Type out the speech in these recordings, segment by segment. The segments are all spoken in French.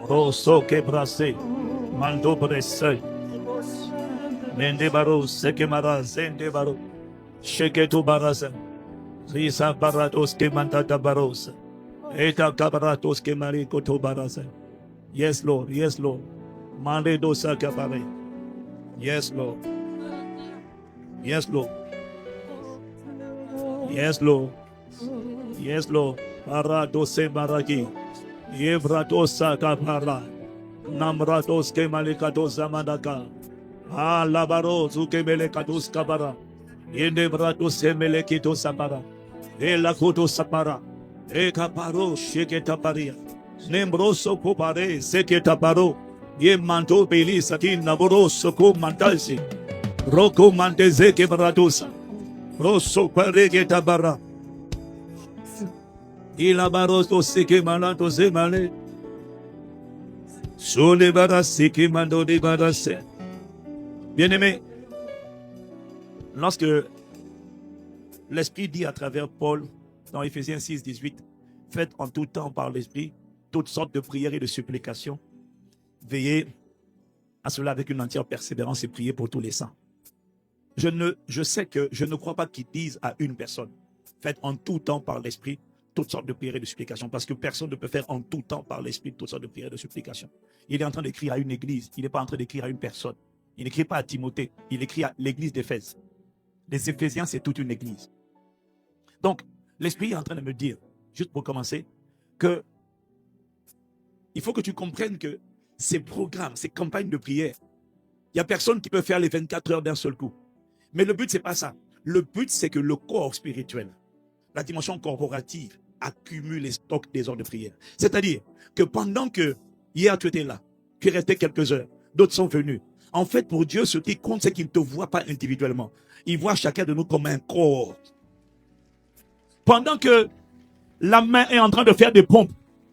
Rosso que brase, mando brese, mende baro, seke mara, zende baro, sheke tu baraza, risa baratos que manda da barosa, eta cabaratos que marico tu baraza. Yes, Lord, yes, Lord. Mande dosa capare. Yes, Lord. Yes, Lord. Yes, Lord. Yes, Lord. Para dose maragi. Yevradosa kapara. Namrados ke malikados amanaka. Ah, labaro zuke melekados kabara. Yende brados melekitos sapara. Ela kudos sapara. Eka paro sheke taparia. Nembroso kopare seke taparo. Ye manto beli sakin naboroso ko mantalsi. Roko manteze ke bradosa. Rosso parege tabara. Il a barosto seke malato se male. Sole bara seke mando de barase. Bien-aimé, lorsque l'Esprit dit à travers Paul dans Éphésiens 6, 18, faites en tout temps par l'Esprit toutes sortes de prières et de supplications. Veillez à cela avec une entière persévérance et priez pour tous les saints. Je sais que je ne crois pas qu'ils disent à une personne, faites en tout temps par l'Esprit toutes sortes de prières et de supplications, parce que personne ne peut faire en tout temps par l'Esprit toutes sortes de prières et de supplications. Il est en train d'écrire à une église, il n'est pas en train d'écrire à une personne. Il n'écrit pas à Timothée, il écrit à l'église d'Éphèse. Les Éphésiens, c'est toute une église. Donc, l'Esprit est en train de me dire, juste pour commencer, que il faut que tu comprennes que ces programmes, ces campagnes de prière, il n'y a personne qui peut faire les 24 heures d'un seul coup. Mais le but, ce n'est pas ça. Le but, c'est que le corps spirituel, la dimension corporative, accumule les stocks des heures de prière. C'est-à-dire que pendant que hier tu étais là, tu es resté quelques heures, d'autres sont venus. En fait, pour Dieu, ce qui compte, c'est qu'il ne te voit pas individuellement. Il voit chacun de nous comme un corps. Pendant que la main est en train de faire des pompes,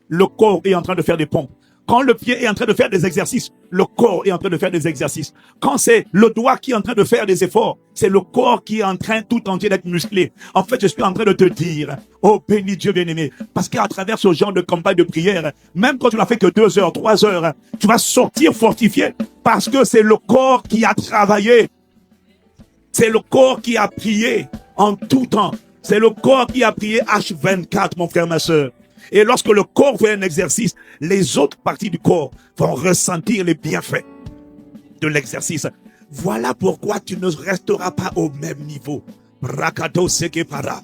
le corps est en train de faire des pompes. Quand le pied est en train de faire des exercices, le corps est en train de faire des exercices. Quand c'est le doigt qui est en train de faire des efforts, c'est le corps qui est en train tout entier d'être musclé. En fait, je suis en train de te dire, oh béni Dieu bien-aimé, parce qu'à travers ce genre de campagne de prière, même quand tu n'as fait que 2 heures, 3 heures, tu vas sortir fortifié, parce que c'est le corps qui a travaillé. C'est le corps qui a prié en tout temps. C'est le corps qui a prié H24, mon frère, ma soeur. Et lorsque le corps fait un exercice, les autres parties du corps vont ressentir les bienfaits de l'exercice. Voilà pourquoi tu ne resteras pas au même niveau. Rakado sekepara.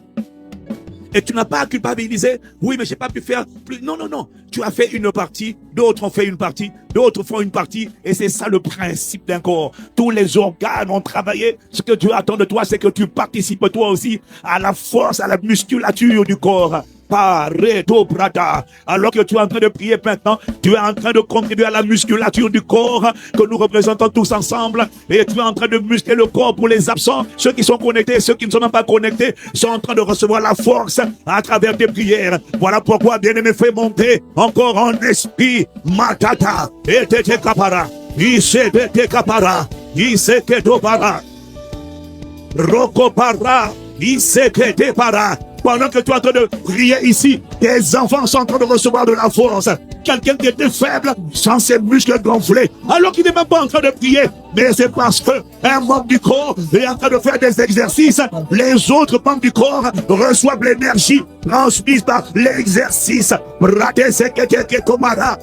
Et tu n'as pas à culpabiliser. Oui, mais j'ai pas pu faire plus. Non, non, non. Tu as fait une partie, d'autres ont fait une partie, d'autres font une partie. Et c'est ça le principe d'un corps. Tous les organes ont travaillé. Ce que Dieu attend de toi, c'est que tu participes toi aussi à la force, à la musculature du corps. Pareto Prada. Alors que tu es en train de prier maintenant, tu es en train de contribuer à la musculature du corps que nous représentons tous ensemble. Et tu es en train de muscler le corps pour les absents. Ceux qui sont connectés, ceux qui ne sont même pas connectés, sont en train de recevoir la force à travers tes prières. Voilà pourquoi, bien-aimé, fais monter encore en esprit. Matata. Et te kapara. Ise te kapara. Ise ke para. Roko para. Ise ke te para. Pendant que tu es en train de prier ici, tes enfants sont en train de recevoir de la force. Quelqu'un qui était faible, sans ses muscles gonflés, alors qu'il n'est même pas en train de prier. Mais c'est parce que un membre du corps est en train de faire des exercices. Les autres membres du corps reçoivent l'énergie transmise par l'exercice. Brate sekete komara.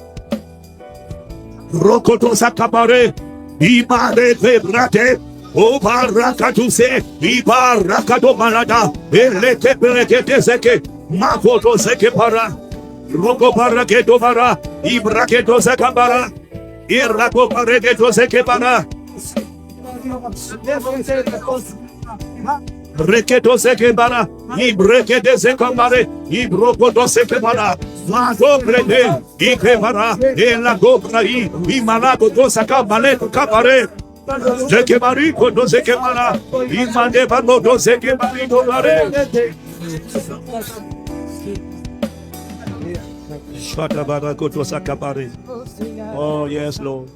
Rokoto sakapare. Imare brate. O barakatuse, ibarakato malada, eleke berekete seke, makoto seke para, roko baraketo para, ibraketo seke para, irako baraketo seke para, reketo seke para, ibrekete seke para, ibrokoto seke para, mato prete, ike para, elako prai, imanakoto saka maleto kapare. Zeke mari kodo zeke mara, imande bano do zeke mari do mare. Shata bara kodo sakapare. Oh yes Lord,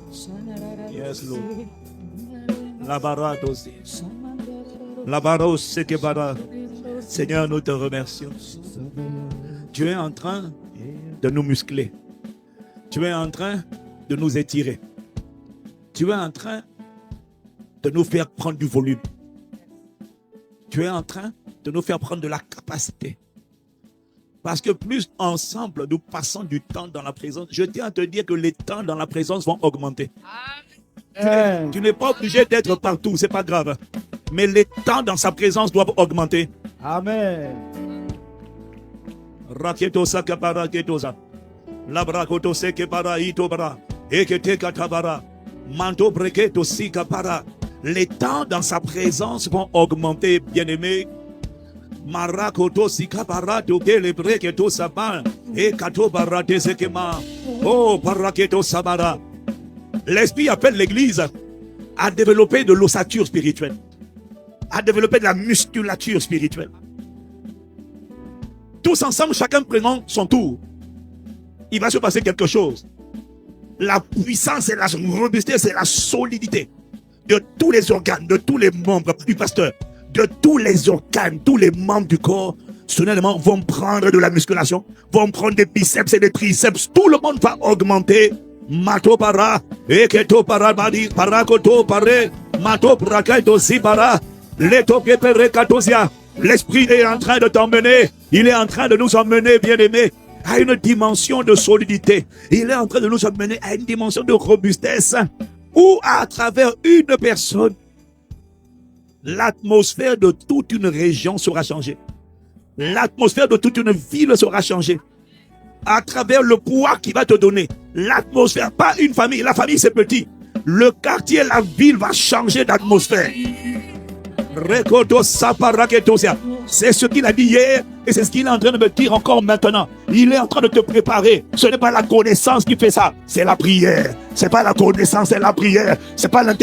yes Lord. La bara dosi, la bara zeke bara. Seigneur, nous te remercions. Dieu est en train de nous muscler. Tu es en train de nous étirer. Tu es en train de nous faire prendre du volume. Tu es en train de nous faire prendre de la capacité. Parce que plus ensemble nous passons du temps dans la présence, je tiens à te dire que les temps dans la présence vont augmenter. Tu n'es pas obligé d'être partout, c'est pas grave. Mais les temps dans sa présence doivent augmenter. Amen. Raketo sakapara ketosa. Labrakoto sekepara itobara. Ekete katabara. Manto breketo sikapara. Les temps dans sa présence vont augmenter, bien-aimés. Marakoto sikapara toke le breketo saban. Ekatobara tesekema. Oh, paraketo sabara. L'Esprit appelle l'Église à développer de l'ossature spirituelle, à développer de la musculature spirituelle. Tous ensemble, chacun prenant son tour, il va se passer quelque chose. La puissance et la robustesse et la solidité de tous les organes, de tous les membres du pasteur, de tous les organes, tous les membres du corps, soudainement vont prendre de la musculation, vont prendre des biceps et des triceps. Tout le monde va augmenter. Mato para, eketo para badi, parakoto pare, mato prakaito si para, leto kepere katosia. L'Esprit est en train de t'emmener, il est en train de nous emmener, bien-aimés, à une dimension de solidité. Il est en train de nous emmener à une dimension de robustesse, où à travers une personne, l'atmosphère de toute une région sera changée. L'atmosphère de toute une ville sera changée. À travers le poids qu'il va te donner, l'atmosphère, pas une famille, la famille c'est petit. Le quartier, la ville va changer d'atmosphère. C'est ce qu'il a dit hier et c'est ce qu'il est en train de me dire encore maintenant. Il est en train de te préparer. Ce n'est pas la connaissance qui fait ça, c'est la prière. C'est pas la connaissance, c'est la prière. C'est pas la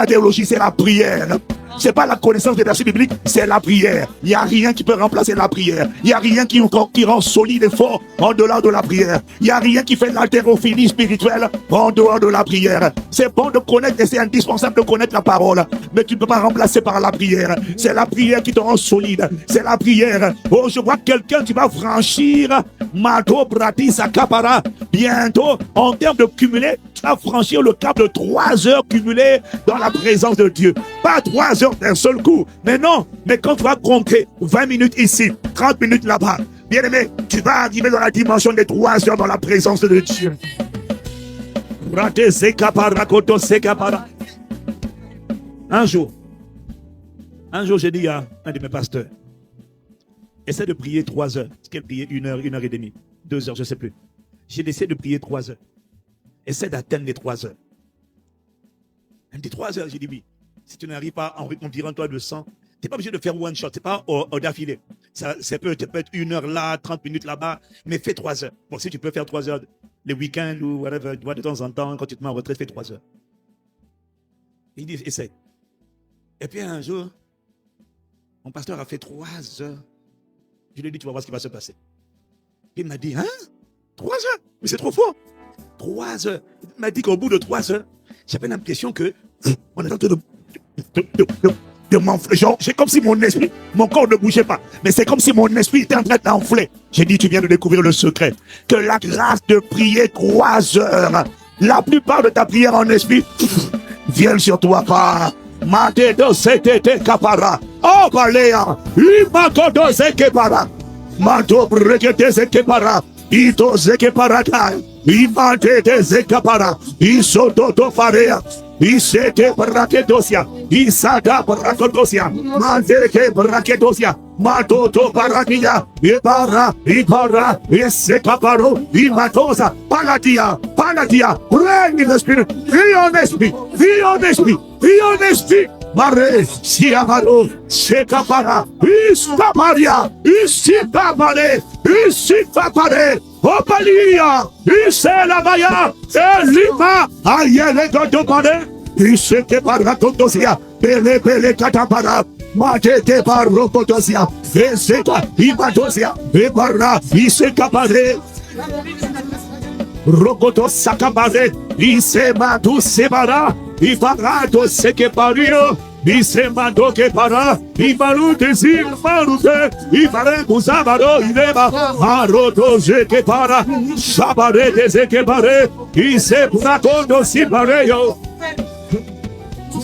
théologie, c'est la prière. C'est pas la connaissance des versets bibliques, c'est la prière. Il n'y a rien qui peut remplacer la prière. Il n'y a rien qui rend solide et fort en dehors de la prière. Il n'y a rien qui fait l'haltérophilie spirituelle en dehors de la prière. C'est bon de connaître et c'est indispensable de connaître la parole. Mais tu ne peux pas remplacer par la prière. C'est la prière qui te rend solide. C'est la prière. Oh, je vois quelqu'un qui va franchir Mato Brati Sakapara. Bientôt, en termes de cumulé, tu vas franchir le cap de 3 heures cumulées dans la présence de Dieu. Pas 3 heures d'un seul coup. Mais non, mais quand tu vas compter 20 minutes ici, 30 minutes là-bas, bien aimé, tu vas arriver dans la dimension des 3 heures dans la présence de Dieu. Un jour, j'ai dit à un de mes pasteurs, essaie de prier 3 heures. Est-ce qu'elle priait 1 heure, 1 heure et demie, 2 heures, je ne sais plus. J'ai essayé de prier 3 heures. Essaie d'atteindre les 3 heures. Elle me dit 3 heures, j'ai dit oui. Si tu n'arrives pas environ toi de 100, tu n'es pas obligé de faire one shot, c'est pas au d'affilée. Ça peut être 1 heure là, 30 minutes là-bas, mais fais 3 heures. Bon, si tu peux faire 3 heures les week-ends ou whatever, de temps en temps, quand tu te mets en retraite, fais 3 heures. Il dit, essaye. Et puis un jour, mon pasteur a fait 3 heures. Je lui ai dit, tu vas voir ce qui va se passer. Il m'a dit, hein? 3 heures? Mais c'est trop fort. 3 heures. Il m'a dit qu'au bout de 3 heures, j'avais l'impression que on est en train de m'enfler. C'est comme si mon esprit, mon corps ne bougeait pas. Mais c'est comme si mon esprit était en train d'enfler. J'ai dit, tu viens de découvrir le secret. Que la grâce de prier 3 heures, la plupart de ta prière en esprit, vient sur toi pas. Mate do setete kapara. Oh balea. Imato do sekepara. Mato brekete sekepara. Ito sekeparata. Imate de sekapara. Isoto do farea. Isete brakedosia. Isada brakedosia. Mandeke brakedosia. Matoto paradia. Ibara. Isekaparo. Imatosa. Paladia. Reign in the spirit. Be on esprit. Mare, siamaro, sekapara, iskamaria, isikapare, opalia, iselabaya, elima, ayele godopare, isekepara kondosia, pele katapara, matete parokotosia, eseka, imadosia, ebara, isekapare, rokoto sakapare, isematu sebara, Ifarato sekepario, Bisemando que para, y marute si marute, y para kusabado y deba, maroto je que para, sabare de que pare, y se punacondo si pareo.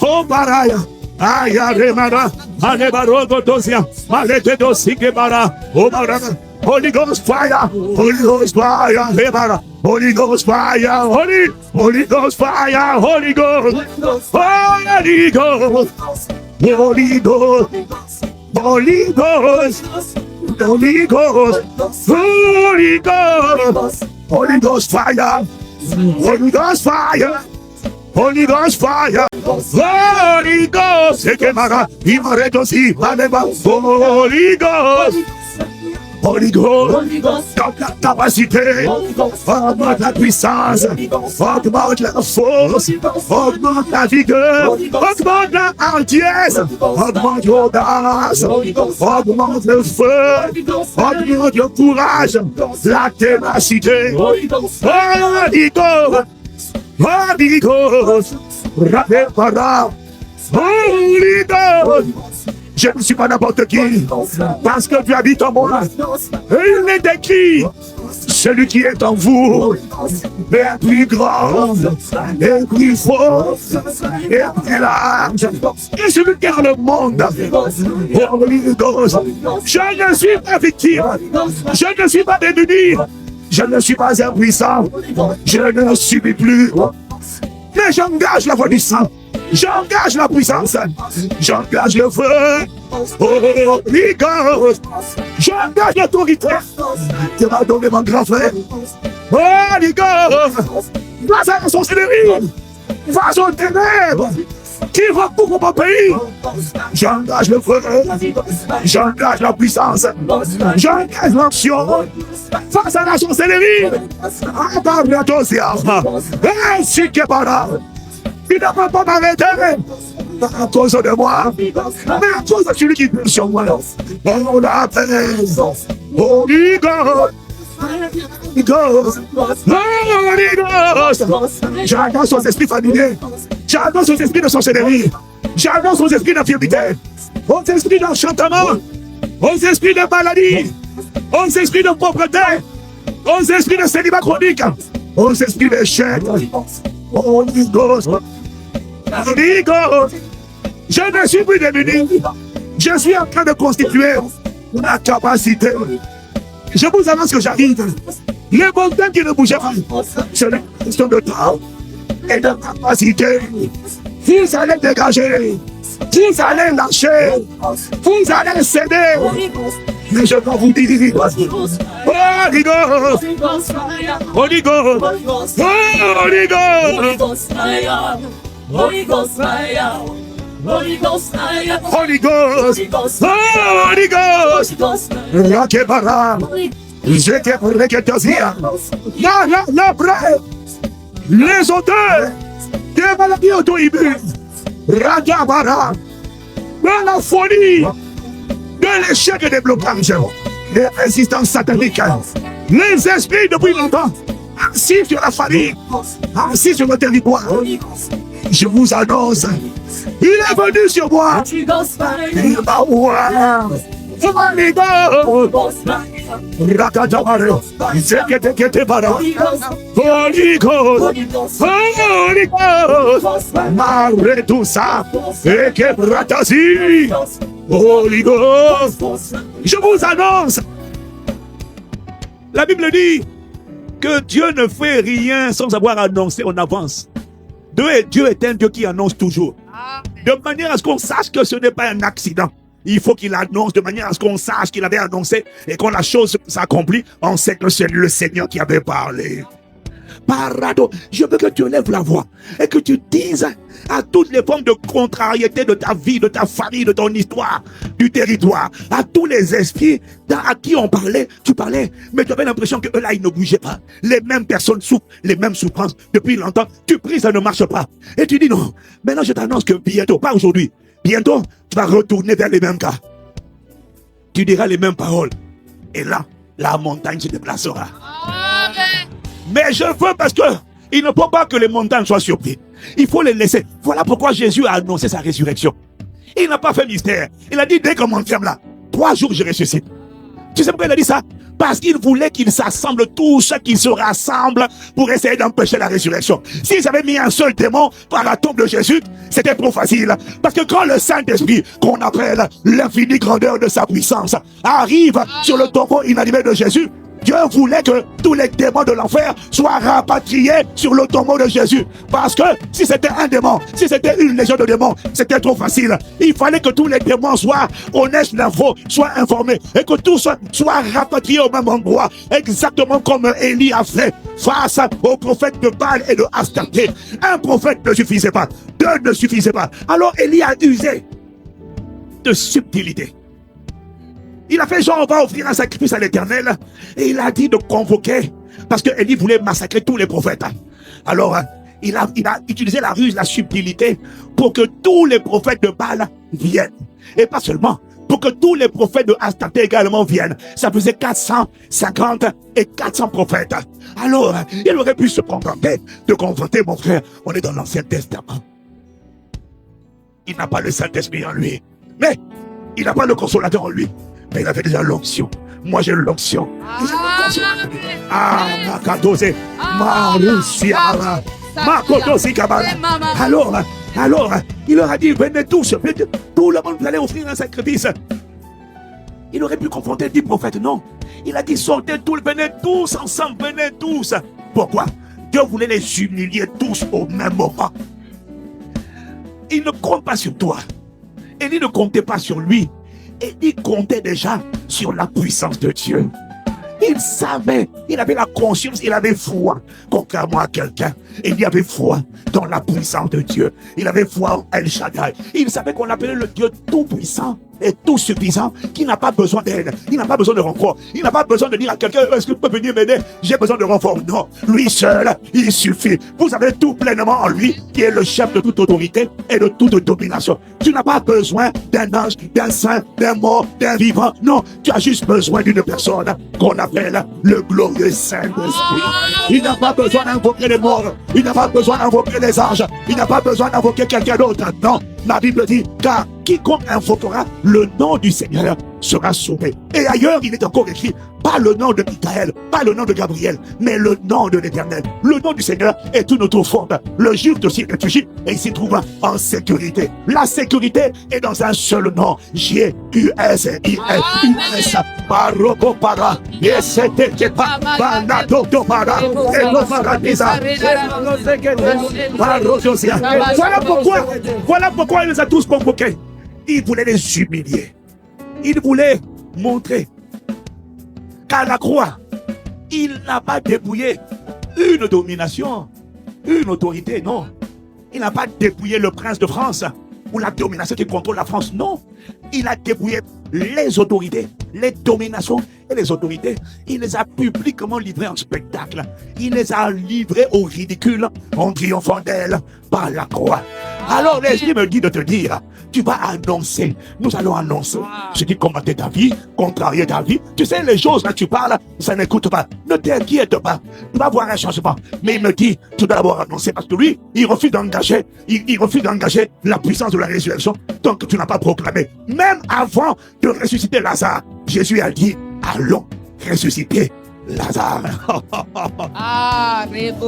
Oh baraya, aya remara, ane baroto dosia, malete dosi que para, oh baraya. Holy Ghost fire, Holy Ghost fire, Hebara, Holy Ghost fire, Holy Ghost fire, Holy Ghost, Holy Ghost, Holy Ghost, Holy Ghost, Holy Ghost, Holy Ghost, Holy Ghost fire, Holy Ghost fire. Holy Ghost fire, Holy Ghost, se quemará y maretos y maneva, Holy Ghost. Holy Ghost, dans la capacité, augmente la puissance, augmente la force, augmente la vigueur, augmente la hardiesse, augmente l'audace, augmente le feu, augmente le courage, la ténacité. Holy Ghost, Holy Ghost, rappel para, Holy Ghost. Je ne suis pas n'importe qui, parce que tu habites en moi. Et il est écrit, celui qui est en vous est plus grand, est plus fort, est plus large. Et celui qui est dans le monde, Holy Ghost, je ne suis pas victime, je ne suis pas démuni, je ne suis pas impuissant, je ne subis plus. Mais j'engage la voix du sang. J'engage la puissance, j'engage le feu, Holy Ghost, j'engage l'autorité, tu m'as donné mon grand frère, Holy Ghost, face à la sorcellerie, face aux ténèbres, qui va pour mon pays, j'engage le feu, j'engage la puissance, j'engage l'action, face à la sorcellerie, ainsi que par là. Il ne va pas m'arrêter à cause de moi, mais à cause de celui qui est sur moi. On l'appelle Holy Ghost. Holy Ghost. Holy Ghost. J'annonce aux esprits familiers. J'annonce aux esprits de sorcellerie. J'annonce aux esprits d'infirmité. Aux esprits d'enchantement. Aux esprits de maladie. Aux esprits de pauvreté. Aux esprits de célibat chronique. Aux esprits d'échec. Holy Ghost. Holy Ghost, je ne suis plus démuni. Je suis en train de constituer la capacité. Je vous annonce que j'arrive. Les montagnes qui ne bougeaient pas, c'est une question de temps et de capacité. Vous allez dégager, vous allez lâcher, vous allez céder. Mais je dois vous dire, Holy Ghost, Holy Ghost, Holy Ghost, Holy Ghost, Holy Ghost fire, Holy Ghost fire, Holy Ghost, Holy Ghost, Rakebara, Jekebreketozia, la brève, les auteurs des maladies auto-immunes, Rakabara, dans la folie, de l'échec et des blocages, les résistances sataniques, les esprits depuis longtemps, assis sur la famille, assis sur le territoire. Je vous annonce, il est venu sur moi. Il va voir. Holy Ghost. Rakatabare. Zeketeketebara. Holy Ghost. Holy Ghost. Maretusa. Ekebratasi. Holy Ghost. Je vous annonce. La Bible dit que Dieu ne fait rien sans avoir annoncé en avance. Dieu est un Dieu qui annonce toujours. De manière à ce qu'on sache que ce n'est pas un accident. Il faut qu'il annonce de manière à ce qu'on sache qu'il avait annoncé et quand la chose s'accomplit, on sait que c'est le Seigneur qui avait parlé. Parado, je veux que tu élèves la voix et que tu dises à toutes les formes de contrariété de ta vie, de ta famille, de ton histoire, du territoire, à tous les esprits à qui on parlait, tu parlais, mais tu avais l'impression que eux là, ils ne bougeaient pas. Les mêmes personnes souffrent, les mêmes souffrances depuis longtemps. Tu pries, ça ne marche pas. Et tu dis non, maintenant je t'annonce que bientôt, pas aujourd'hui, bientôt, tu vas retourner vers les mêmes cas. Tu diras les mêmes paroles. Et là, la montagne se déplacera. Amen. Mais je veux parce que il ne faut pas que les montagnes soient surprises. Il faut les laisser. Voilà pourquoi Jésus a annoncé sa résurrection. Il n'a pas fait mystère. Il a dit, dès qu'on m'enferme là, 3 jours je ressuscite. Tu sais pourquoi il a dit ça? Parce qu'il voulait qu'ils s'assemblent, tous ceux qui se rassemblent pour essayer d'empêcher la résurrection. S'ils avaient mis un seul démon par la tombe de Jésus, c'était trop facile. Parce que quand le Saint-Esprit, qu'on appelle l'infinie grandeur de sa puissance, arrive sur le tombeau inanimé de Jésus, Dieu voulait que tous les démons de l'enfer soient rapatriés sur le tombeau de Jésus. Parce que si c'était un démon, si c'était une légion de démons, c'était trop facile. Il fallait que tous les démons soient honnêtes l'info, soient informés et que tous soient rapatriés au même endroit. Exactement comme Élie a fait face aux prophètes de Baal et de Astarté. Un prophète ne suffisait pas, 2 ne suffisaient pas. Alors Élie a usé de subtilité. Il a fait genre, on va offrir un sacrifice à l'Éternel. Et il a dit de convoquer, parce que Élie voulait massacrer tous les prophètes. Alors, il a utilisé la ruse, la subtilité, pour que tous les prophètes de Baal viennent. Et pas seulement, pour que tous les prophètes de Astarté également viennent. Ça faisait 450 et 400 prophètes. Alors, il aurait pu se contenter de confronter, mon frère. On est dans l'Ancien Testament. Il n'a pas le Saint-Esprit en lui. Mais, il n'a pas le consolateur en lui. Mais il avait déjà l'onction. Moi, j'ai l'onction. Ah, Makadose, Maroussiara, Makotosi Kabala. Alors, il leur a dit, venez tous, tout le monde, vous allez offrir un sacrifice. Il aurait pu confronter 10 prophètes, non. Il a dit, sortez tous, venez tous ensemble, venez tous. Pourquoi? Dieu voulait les humilier tous au même moment. Il ne compte pas sur toi. Et il ne comptait pas sur lui. Et il comptait déjà sur la puissance de Dieu. Il savait, il avait la conscience, il avait foi. Contrairement à quelqu'un, il y avait foi dans la puissance de Dieu. Il avait foi en El Shaddai. Il savait qu'on appelait le Dieu tout-puissant et tout suffisant, qui n'a pas besoin d'aide, il n'a pas besoin de renfort, il n'a pas besoin de dire à quelqu'un, est-ce que tu peux venir m'aider? J'ai besoin de renfort. Non, lui seul, il suffit. Vous avez tout pleinement en lui, qui est le chef de toute autorité et de toute domination. Tu n'as pas besoin d'un ange, d'un saint, d'un mort, d'un vivant. Non, tu as juste besoin d'une personne qu'on appelle le glorieux Saint-Esprit. Il n'a pas besoin d'invoquer les morts, il n'a pas besoin d'invoquer les anges, il n'a pas besoin d'invoquer quelqu'un d'autre. Non, la Bible dit, car quiconque invoquera le nom du Seigneur sera sauvé. Et ailleurs, il est encore écrit, pas le nom de Michael, pas le nom de Gabriel, mais le nom de l'Éternel. Le nom du Seigneur est une autre forme. Le juste aussi réfléchit et il s'y trouve en sécurité. La sécurité est dans un seul nom, J-U-S-I-S-U-S. Paroko para, yesete kepa, banado para, eno paradisa. Voilà pourquoi il les a tous convoqués. Il voulait les humilier. Il voulait montrer qu'à la croix, il n'a pas dépouillé une domination, une autorité, non. Il n'a pas dépouillé le prince de France ou la domination qui contrôle la France, non. Il a dépouillé les autorités, les dominations et les autorités. Il les a publiquement livrées en spectacle. Il les a livrées au ridicule en triomphant d'elles par la croix. Alors l'Esprit me dit de te dire, tu vas annoncer, nous allons annoncer ce qui combattait ta vie, contrarier ta vie. Tu sais, les choses là, tu parles, ça n'écoute pas. Ne t'inquiète pas, tu vas voir un changement. Mais il me dit, tu dois d'abord annoncer, parce que lui, il refuse d'engager, il refuse d'engager la puissance de la résurrection tant que tu n'as pas proclamé. Même avant de ressusciter Lazare, Jésus a dit, allons ressusciter Lazare.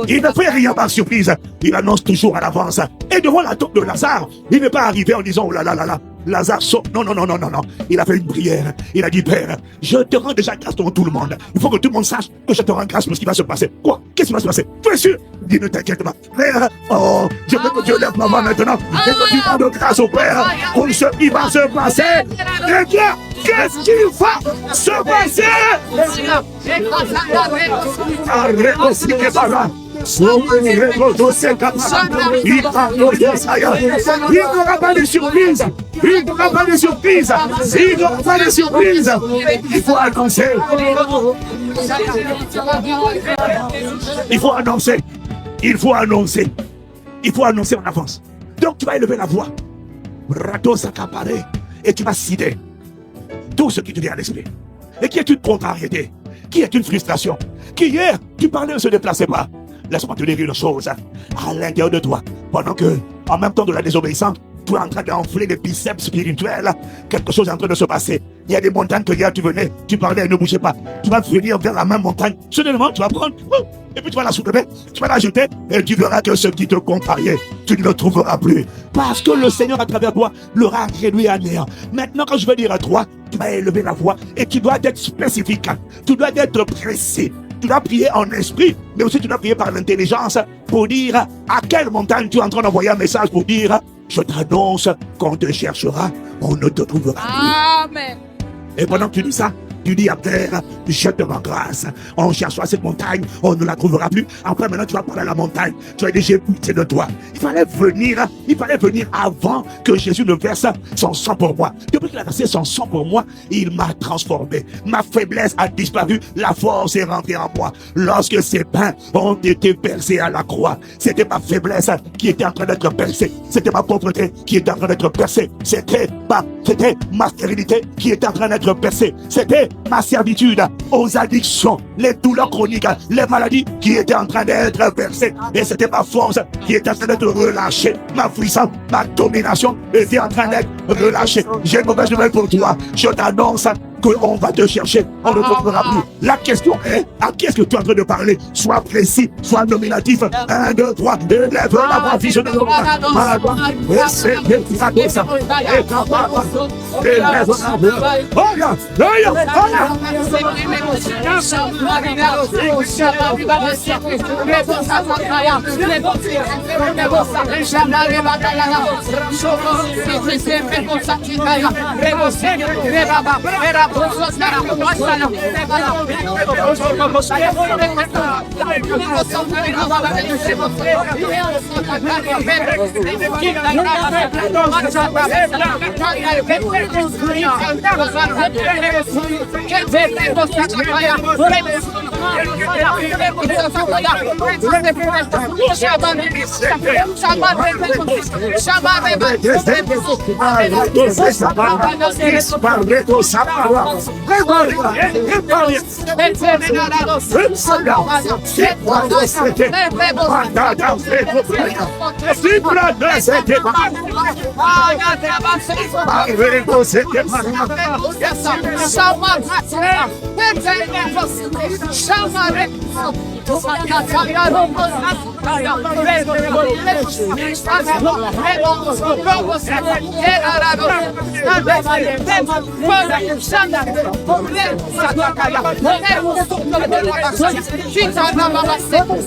Il ne fait rien par surprise. Il annonce toujours à l'avance. Et devant la tombe de Lazare, il n'est pas arrivé en disant, oh là là là là, Lazare sort. Non. Il a fait une prière. Il a dit, Père, je te rends déjà grâce devant tout le monde. Il faut que tout le monde sache que je te rends grâce pour ce qui va se passer. Quoi? Qu'est-ce qui va se passer? Tu es sûr? Dis, ne t'inquiète pas. Père, oh, je veux que Dieu lève ma main maintenant. Et que tu rends grâce au Père pour ce qui va se passer. Et bien, qu'est-ce qui va se passer? Il n'aura pas de surprise. Il n'aura pas de surprise. Il n'aura pas de surprise. Il faut annoncer. Il faut annoncer. Il faut annoncer. Il faut annoncer en avance. Donc tu vas élever la voix. Rato s'accaparer. Et tu vas citer tout ce qui te vient à l'esprit. Et qui est une contrariété. Qui est une frustration. Qui hier, tu parlais ne se déplaçait pas. Laisse-moi te dire une chose à l'intérieur de toi. Pendant que, en même temps de la désobéissance, tu es en train d'enfler les biceps spirituels, quelque chose est en train de se passer. Il y a des montagnes que hier tu venais, tu parlais, ne bougez pas. Tu vas venir vers la même montagne. Soudainement, tu vas prendre, et puis tu vas la soulever, tu vas la jeter, et tu verras que ce qui te contrariait, tu ne le trouveras plus. Parce que le Seigneur, à travers toi, l'aura réduit à néant. Maintenant, quand je vais dire à toi, tu vas élever la voix, et tu dois être spécifique, tu dois être précis. Tu dois prier en esprit, mais aussi tu dois prier par l'intelligence pour dire à quelle montagne tu es en train d'envoyer un message pour dire je t'annonce qu'on te cherchera, on ne te trouvera plus. Amen. Et pendant que tu dis ça, tu dis à terre, je te rends grâce. On cherchera cette montagne, on ne la trouvera plus. Après, maintenant, tu vas parler à la montagne. Tu vas dire, j'ai pitié de toi. Il fallait venir avant que Jésus ne verse son sang pour moi. Depuis qu'il a versé son sang pour moi, il m'a transformé. Ma faiblesse a disparu, la force est rentrée en moi. Lorsque ces pains ont été versés à la croix, c'était ma faiblesse qui était en train d'être percée. C'était ma pauvreté qui était en train d'être percée. C'était ma stérilité qui était en train d'être percée. C'était ma servitude aux addictions, les douleurs chroniques, les maladies qui étaient en train d'être versées. Et c'était ma force qui était en train d'être relâchée. Ma puissance, ma domination était en train d'être relâchée. J'ai une mauvaise nouvelle pour toi. Je t'annonce qu'on va te chercher, on ne te trouvera plus. La question est, à qui est-ce que tu es en train de parler? Sois précis, sois nominatif. 1, 2, 3, élève la voix, fils de l'homme.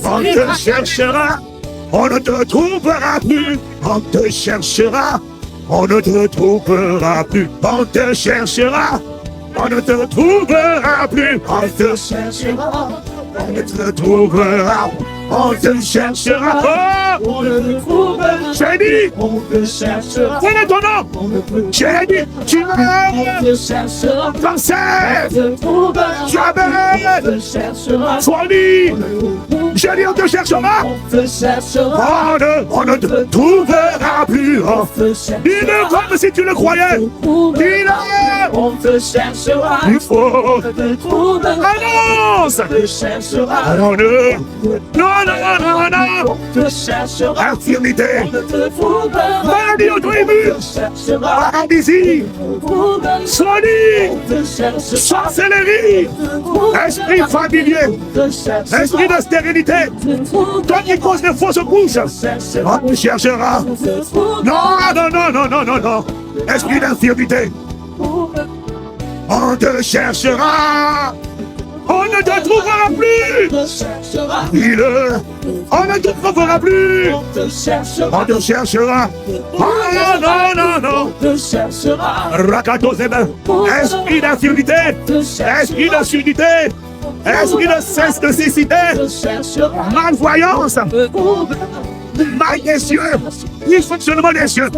On te cherchera, on ne te trouvera plus. On te cherchera, on ne te trouvera plus. On te cherchera, on ne te trouvera plus. On te cherchera, on ne te trouvera. On te cherchera, on ne te trouvera. J'ai dit, on te cherchera. Quel est ton nom? J'ai dit, tu vas. On te cherchera. Cancer. On te trouvera. Diabète. On te cherchera. Folie. J'ai dit, on te cherchera. On te cherchera. On ne te trouvera plus. Dis-le comme si tu le croyais. Dis-le. On te cherchera. Il faut. On te trouvera. Annonce. On te cherchera. Non, on te cherchera. Infirmité. On te trouvera. Maladie auto-immune. Paralysie. Solie. Sorcellerie. Esprit familier. Esprit de stérilité. Toi qui causes des fausses couches. On te cherchera. Non. Esprit d'infirmité. On te cherchera. On ne te trouvera plus. Dis-le. On ne te trouvera plus. On te cherchera. Non. On te cherchera. Rakatozebe. Esprit d'infirmité. Esprit de surdité. Esprit de cesse de cécité. Malvoyance. Mal des cieux, dysfonctionnement des cieux,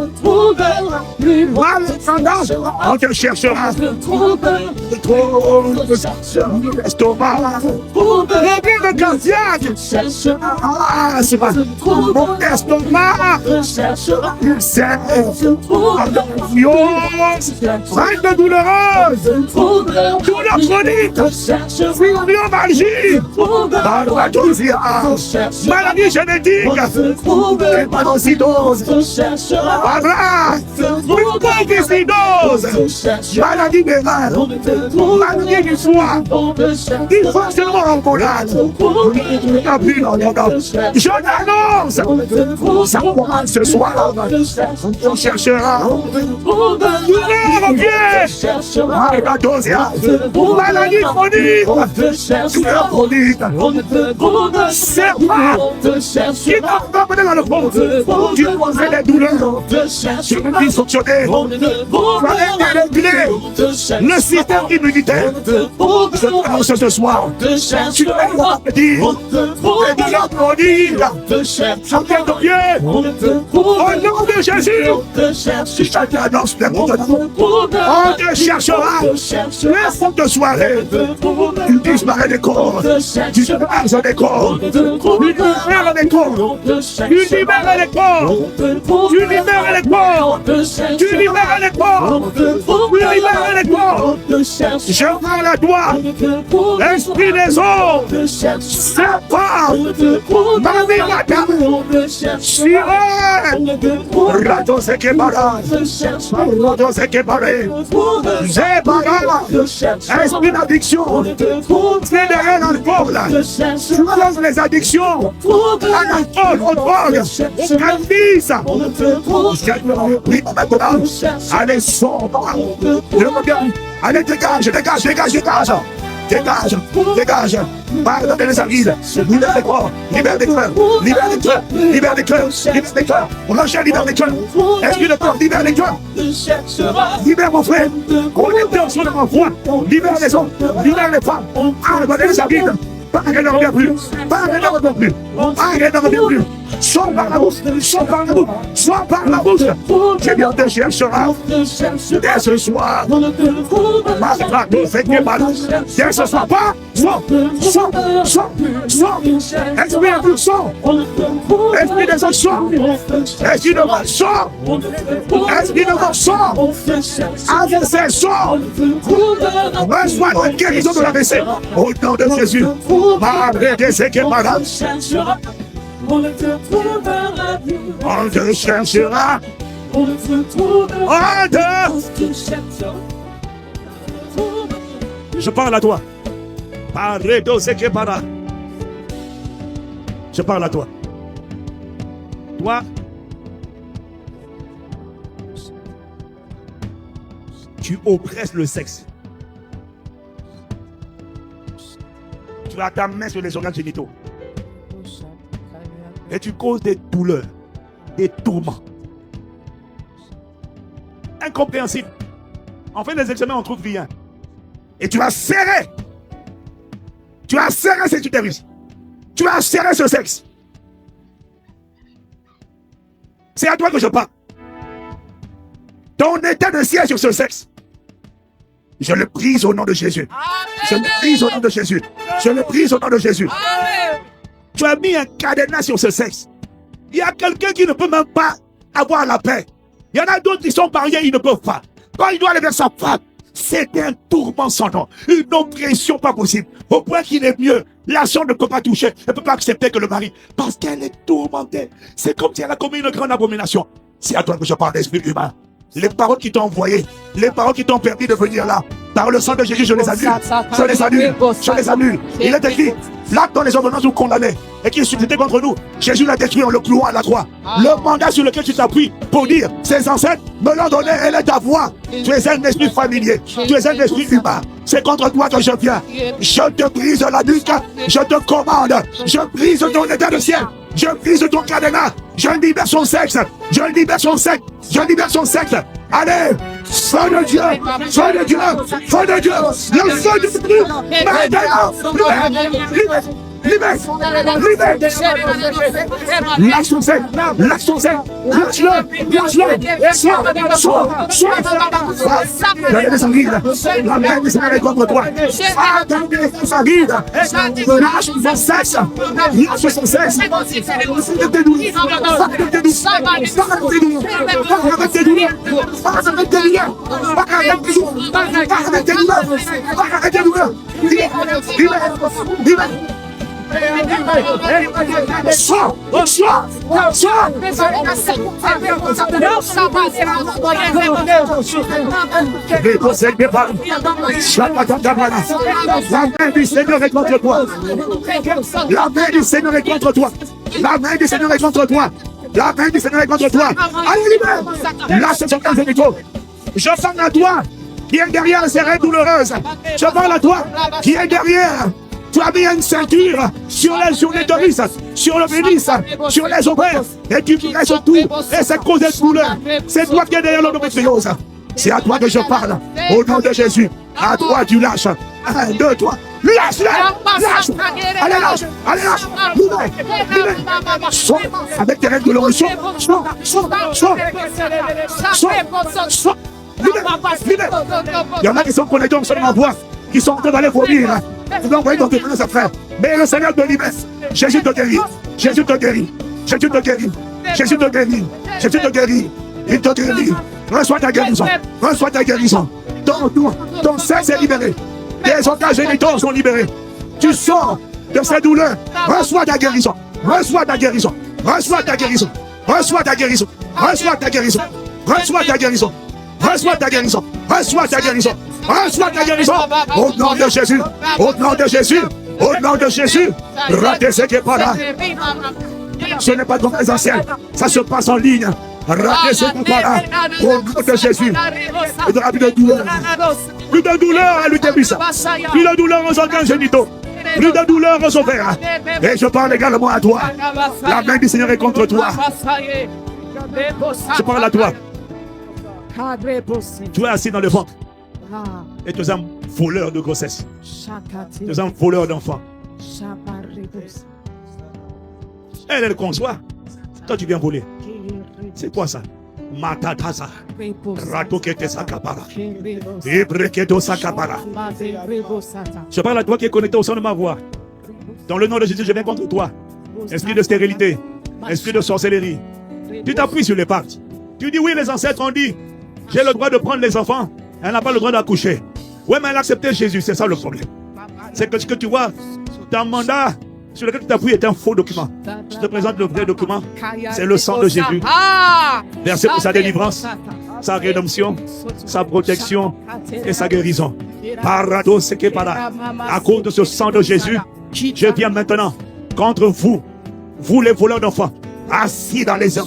malentendance, on te cherchera. Estomac, problème cardiaque, c'est pas mon estomac, ulcère, règle douloureuse, douleur chronique, fibromyalgie, maladie génétique. trouver, Hépatocidose, te cherchera, voilà, te trouver, mucoviscidose, maladie virale, on te trouve, maladie du foie, on te cherche, dysfonctionnement hormonal, je l'annonce, ça commence ce soir, on cherchera, maladie chronique, douleur chronique, c'est pas qui t'a emmené dans le fond, tu causais des douleurs, tu peux dysfonctionner, tu as réglé le système immunitaire, je t'annonce ce soir, tu vas dire, les douleurs chroniques, chantez de Dieu, au nom de Jésus, chacun annonce les mots de l'amour, on te cherchera, les fonds de soirée, tu disparais des corps, tu disparais des corps, tu libères les corps, tu libères les corps, tu libères les corps, tu libères les corps, tu libères les corps, je parle à toi, esprit des eaux, c'est pas, mamie madame, sirène, rato se quemará, rato se quemaré, esprit d'addiction, c'est derrière l'alcool, tu lances les addictions, à l'alcool, au drogue, au cannabis, allez, sors, allez, dégage, dégage, dégage, dégage. Dégage, dégage, pardonne les avides, libère les corps, libère les cœurs, libère les cœurs, libère les cœurs, libère les cœurs, on enchaîne, libère les cœurs, esprit de corps, libère les cœurs, libère mon frère, on est dans son foi, libère les hommes, libère les femmes, pardonne les avides, pas qu'elle n'en revient plus, pas qu'elle n'en revient plus, pas qu'elle n'en revient plus. Sors par la bouche, sors par la bouche, sors par la bouche. Je viens te cherchera dès ce soir. Ma femme fait que mal. Dès ce soir, pas. Sors, sors, sors, sors. Esprit de Dieu, sors. Esprit des autres, sors. Esprit de mal, sors. Esprit de mort, sors. AVC, sors. Reçois la guérison de l'AVC. Au nom de Jésus. Arrêtez ce qui est malade. On te trouvera, on te cherchera, on te trouvera, on te cherchera. Je parle à toi. Arrêtez ce qui est malade. Je parle à toi. Toi, tu oppresses le sexe. Tu as ta main sur les organes génitaux. Et tu causes des douleurs, des tourments. Incompréhensible. On fait des examens, on trouve rien. Et tu as serré. Tu as serré cet utérus. Tu as serré ce sexe. C'est à toi que je parle. Ton état de siège sur ce sexe. Je le prise au nom de Jésus. Je le prise au nom de Jésus. Je le prise au nom de Jésus. Tu as mis un cadenas sur ce sexe. Il y a quelqu'un qui ne peut même pas avoir la paix. Il y en a d'autres qui sont mariés, ils ne peuvent pas. Quand il doit aller vers sa femme, c'est un tourment sans nom. Une oppression pas possible. Au point qu'il est mieux. La soeur ne peut pas toucher. Elle ne peut pas accepter que le mari. Parce qu'elle est tourmentée. C'est comme si elle a commis une grande abomination. C'est à toi que je parle d'esprit humain. Les paroles qui t'ont envoyé, les paroles qui t'ont permis de venir là, par le sang de Jésus, je les annule. Je les annule. Je les annule. Il est écrit, l'acte dont les ordonnances nous condamnaient et qui suscitait contre nous, Jésus l'a détruit en le clouant à la croix. Le mandat sur lequel tu t'appuies pour dire, ses ancêtres me l'ont donné, elle est ta voix. Tu es un esprit familier. Tu es un esprit humain. C'est contre toi que je viens. Je te brise la nuque. Je te commande. Je brise ton état de ciel. Je brise ton cadenas. Je libère son sexe. Je libère son sexe. Je libère son sexe. Allez, feu de Dieu, feu de Dieu, feu de Dieu, le feu de Dieu, libère, libère, lâche ton sexe, lâche-le, sois, de sa vie, la main de sa vie contre toi, de sa vie, lâche son sexe, lâche son sexe, arrête tes douleurs, arrête tes douleurs, arrête tes douleurs, arrête tes douleurs, arrête tes douleurs, arrête tes douleurs, arrête tes douleurs, libère, libère, Sors, sors, sors. La main du Seigneur est contre toi. La main du Seigneur est contre toi. La main du Seigneur est contre toi. La main du Seigneur est contre toi. Allez, libère. Lâche son cœur de micro. Je parle à toi qui est derrière ces règles douloureuses. Je parle à toi qui est derrière. Tu as mis une ceinture sur les toristes, sur le pénis, sur les ovaires. Et tu presses tout. Et c'est cause de douleur. C'est toi qui es derrière l'endométriose. C'est à toi que je parle. Au nom de Jésus. À toi tu lâches. 1, 2, 3. Lâche-le! Lâche! Allez, lâche! Allez, lâche! Libère! Sors avec tes règles douloureuses. Sors! Libère! Il y en a qui sont connectés en seulement voix, qui sont en train d'aller vomir. Tu dois envoyer ton témoignage après. Mais le Seigneur te libère. Jésus te guérit. Jésus te guérit. Jésus te guérit. Jésus te guérit. Jésus te guérit. Il te guérit. Reçois ta guérison. Reçois ta guérison. Ton sexe est libéré. Tes organes génitaux sont libérés. Tu sors de ces douleurs. Reçois ta guérison. Reçois ta guérison. Reçois ta guérison. Reçois ta guérison. Reçois ta guérison. Reçois ta guérison. Reçois ta guérison. Reçois ta guérison. Reçois ta guérison. Au nom de Jésus. Au nom de Jésus. Au nom de Jésus. Ratez ce qui est pas là. Ce n'est pas dans les anciens. Ça se passe en ligne. Ratez ce qui est pas là. Au nom de Jésus. Il n'y aura plus de douleur. Plus de douleur à l'utérus. Plus de douleur aux organes génitaux. Plus de douleur aux ovaires. Et je parle également à toi. La main du Seigneur est contre toi. Je parle à toi. Tu es assis dans le ventre. Et tu es un voleur de grossesse. Tu es un voleur d'enfants. Elle conçoit. Toi, tu viens voler. C'est quoi ça? Matatasa. Ratokete sakapara. Ebreketo sakapara. Je parle à toi qui est connecté au son de ma voix. Dans le nom de Jésus, je viens contre toi. Esprit de stérilité. Esprit de sorcellerie. Tu t'appuies sur les pattes. Tu dis oui, les ancêtres ont dit j'ai le droit de prendre les enfants. Elle n'a pas le droit d'accoucher. Oui, mais elle a accepté Jésus. C'est ça le problème. C'est que ce que tu vois, ton mandat sur lequel tu t'appuies est un faux document. Je te présente le vrai document. C'est le sang de Jésus. Versé pour sa délivrance, sa rédemption, sa protection et sa guérison. Parado sekepara. À cause de ce sang de Jésus, je viens maintenant contre vous, vous les voleurs d'enfants, assis dans les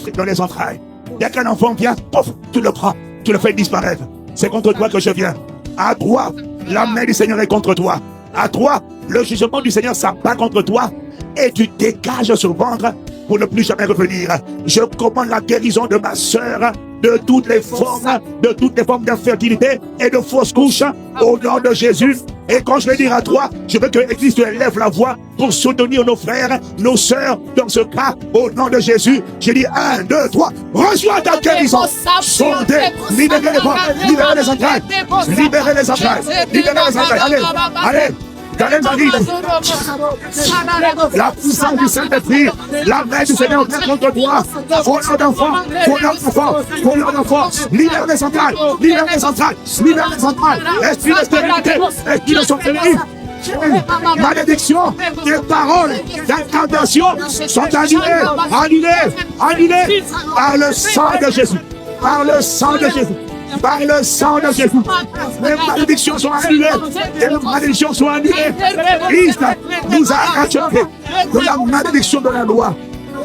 entrailles. Dès qu'un enfant vient, pouf, tu le prends, tu le fais disparaître. C'est contre toi que je viens. À toi, la main du Seigneur est contre toi. À toi, le jugement du Seigneur s'abat contre toi et tu dégages sur le ventre pour ne plus jamais revenir. Je commande la guérison de ma sœur de toutes les formes d'infertilité et de fausses couches au nom de Jésus. Et quand je vais dire à toi, je veux que l'Église te lève la voix pour soutenir nos frères, nos sœurs dans ce cas au nom de Jésus. J'ai dit 1, 2, 3, reçois ta guérison. Sortez, libérez les bras, libérez les entrailles, libérez les entrailles, libérez les entrailles. Allez, allez. La puissance du Saint-Esprit, la main du Seigneur vient contre toi. Voleur d'enfants, libère les entrailles, libère les entrailles, libère les entrailles. Esprit de stérilité, esprit de sorcellerie. Malédiction, tes paroles d'incantation sont annulées par le sang de Jésus. Par le sang de Jésus. Par le sang de Jésus, les malédictions sont annulées. Et les malédictions sont annulées. Christ nous a rachetés de la malédiction de la loi.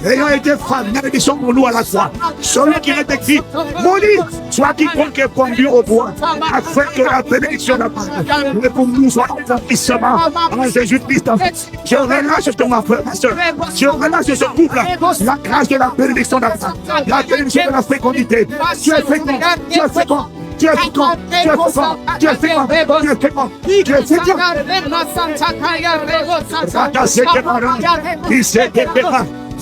Ayant été frappé, malédiction pour nous à la croix. Celui qui est écrit, maudit soit quiconque est conduit au bois, afin que la bénédiction de mais pour nous soit accomplissement en Jésus-Christ. Je relâche sur ma frère, ma soeur. Je relâche sur ce couple la grâce de la bénédiction de la bénédiction de la fécondité. Tu es fécond, tu es fécond. Tu es fécond, tu es fécond, tu es fécond, tu es fécond, tu es fécond.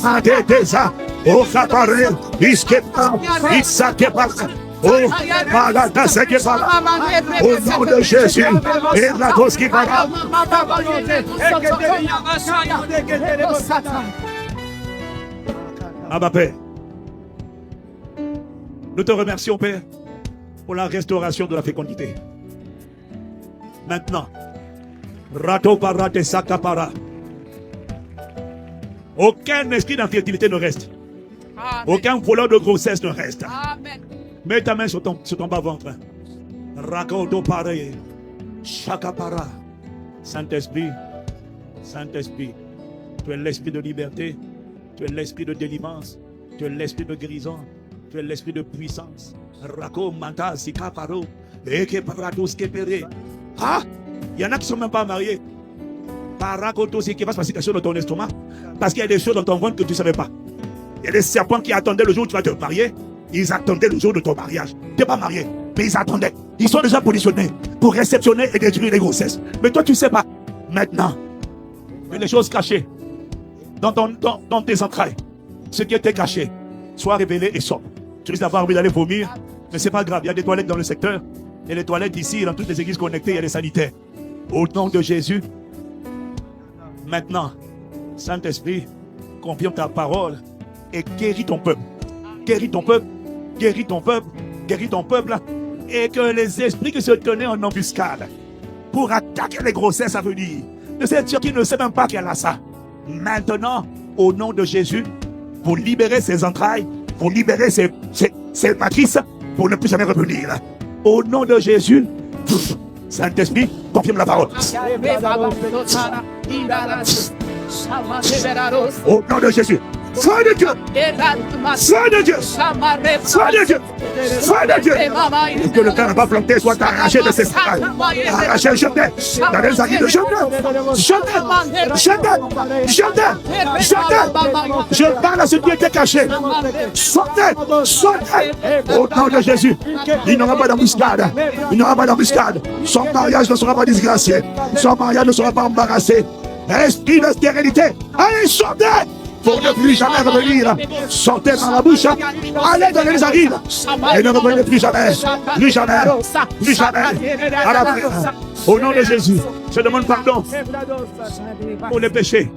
Adeteza, o capare, iskepa, isakepa, o malata sekepa, au nom de Jésus, et la cause qui va. Abba Père, nous te remercions Père pour la restauration de la fécondité. Maintenant, rato parate sakapara. Aucun esprit d'infertilité ne reste. Amen. Aucun voleur de grossesse ne reste. Amen. Mets ta main sur ton bas-ventre. Rakoto pareil. Chakapara. Saint-Esprit, Saint-Esprit, tu es l'esprit de liberté, tu es l'esprit de délivrance, tu es l'esprit de guérison, tu es l'esprit de puissance. Rako manta sikaparo. Eke parados kepere. Ah, il y en a qui ne sont même pas mariés. Parakoto, c'est qui va se passer quelque chose dans ton estomac. Parce qu'il y a des choses dans ton ventre que tu ne savais pas. Il y a des serpents qui attendaient le jour où tu vas te marier. Ils attendaient le jour de ton mariage. Tu n'es pas marié, mais ils attendaient. Ils sont déjà positionnés pour réceptionner et détruire les grossesses. Mais toi, tu ne sais pas. Maintenant, que les choses cachées dans tes entrailles, ce qui était caché, soit révélé et sort. Tu risques d'avoir envie d'aller vomir, mais ce n'est pas grave. Il y a des toilettes dans le secteur. Il y a des toilettes ici, dans toutes les églises connectées, il y a des sanitaires. Au nom de Jésus, maintenant, Saint-Esprit, confirme ta parole et guéris ton peuple. Guéris ton peuple, guéris ton peuple, guéris ton peuple. Et que les esprits qui se tenaient en embuscade pour attaquer les grossesses à venir, de cette sûr qui ne sait même pas qu'elle a ça. Maintenant, au nom de Jésus, vous libérez ses entrailles, vous libérez ses matrices pour ne plus jamais revenir. Au nom de Jésus, Saint-Esprit, confirme la parole. Au nom de Jésus. Foi de Dieu, foi de Dieu, foi de Dieu, foi de Dieu. Et que le cœur n'a pas planté soit arraché de ses entrailles. Arraché, jeté dans les arrêts de jeté. Je parle à ce qui était caché. Sortez, sortez. Au nom de Jésus, il n'y aura pas d'embuscade. Il n'y aura pas d'embuscade. Son mariage ne sera pas disgracié. Son mariage ne sera pas embarrassé. Esprit de stérilité, allez, sortez! Pour ne plus jamais revenir. Sortez par la bouche. Allez dans les arrives. Et ne revenez plus jamais. Plus jamais. Plus jamais. À la prière. Au nom de Jésus, je demande pardon pour les péchés.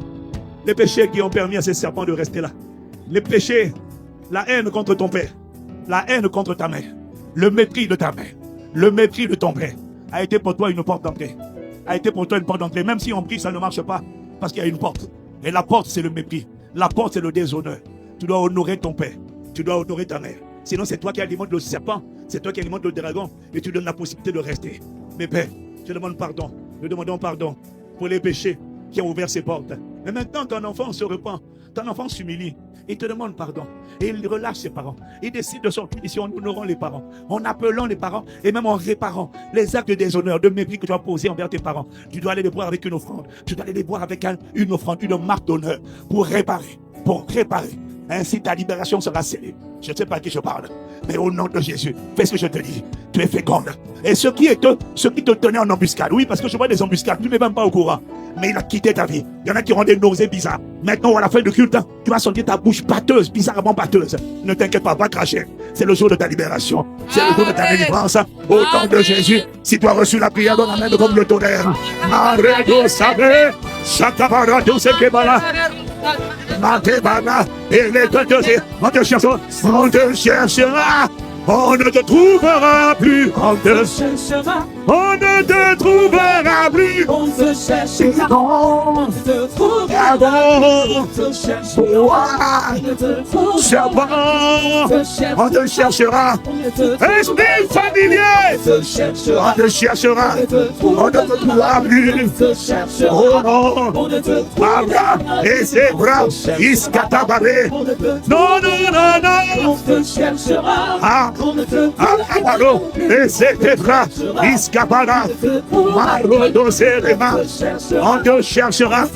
Les péchés qui ont permis à ces serpents de rester là. Les péchés, la haine contre ton père. La haine contre ta mère. Le mépris de ta mère. Le mépris de ton père a été pour toi une porte d'entrée. A été pour toi une porte d'entrée. Même si on prie, ça ne marche pas. Parce qu'il y a une porte. Et la porte, c'est le mépris. La porte, c'est le déshonneur. Tu dois honorer ton père. Tu dois honorer ta mère. Sinon, c'est toi qui alimente le serpent. C'est toi qui alimente le dragon. Et tu donnes la possibilité de rester. Mais père, je demande pardon. Nous demandons pardon pour les péchés qui ont ouvert ces portes. Mais maintenant, ton enfant se repent. Ton enfant s'humilie. Il te demande pardon. Et il relâche ses parents. Il décide de sortir ici en honorant les parents. En appelant les parents. Et même en réparant les actes de déshonneur, de mépris que tu as posés envers tes parents. Tu dois aller les voir avec une offrande. Tu dois aller les voir avec une offrande, une marque d'honneur. Pour réparer. Pour réparer. Ainsi ta libération sera scellée. Je ne sais pas à qui je parle. Mais au nom de Jésus, fais ce que je te dis. Tu es féconde. Et ce qui te tenait en embuscade. Oui, parce que je vois des embuscades. Tu n'es même pas au courant. Mais il a quitté ta vie. Il y en a qui ont des nausées bizarres. Maintenant, à la fin du culte, tu vas sentir ta bouche pâteuse, bizarrement pâteuse. Ne t'inquiète pas, va cracher. C'est le jour de ta libération. C'est le jour de ta délivrance. Au nom de Jésus, si tu as reçu la prière, donne la main comme le tonnerre. Arrête, savez, Chakabara, tout ce qui est malade. Matebana, et les deux, on te cherchera, on te cherchera. On ne te trouvera plus. On te cherchera. On ne te trouvera plus. On te cherchera. On te trouvera. On te cherchera. On te cherchera. Esprit familier. On te cherchera. On ne te trouvera plus. Oh non. Barbara et ses bras. Iskatabaré. Non, non, non, non. On te cherchera. Aparo, et c'était bras, Iskabara, Marodo Serema, on te cherchera.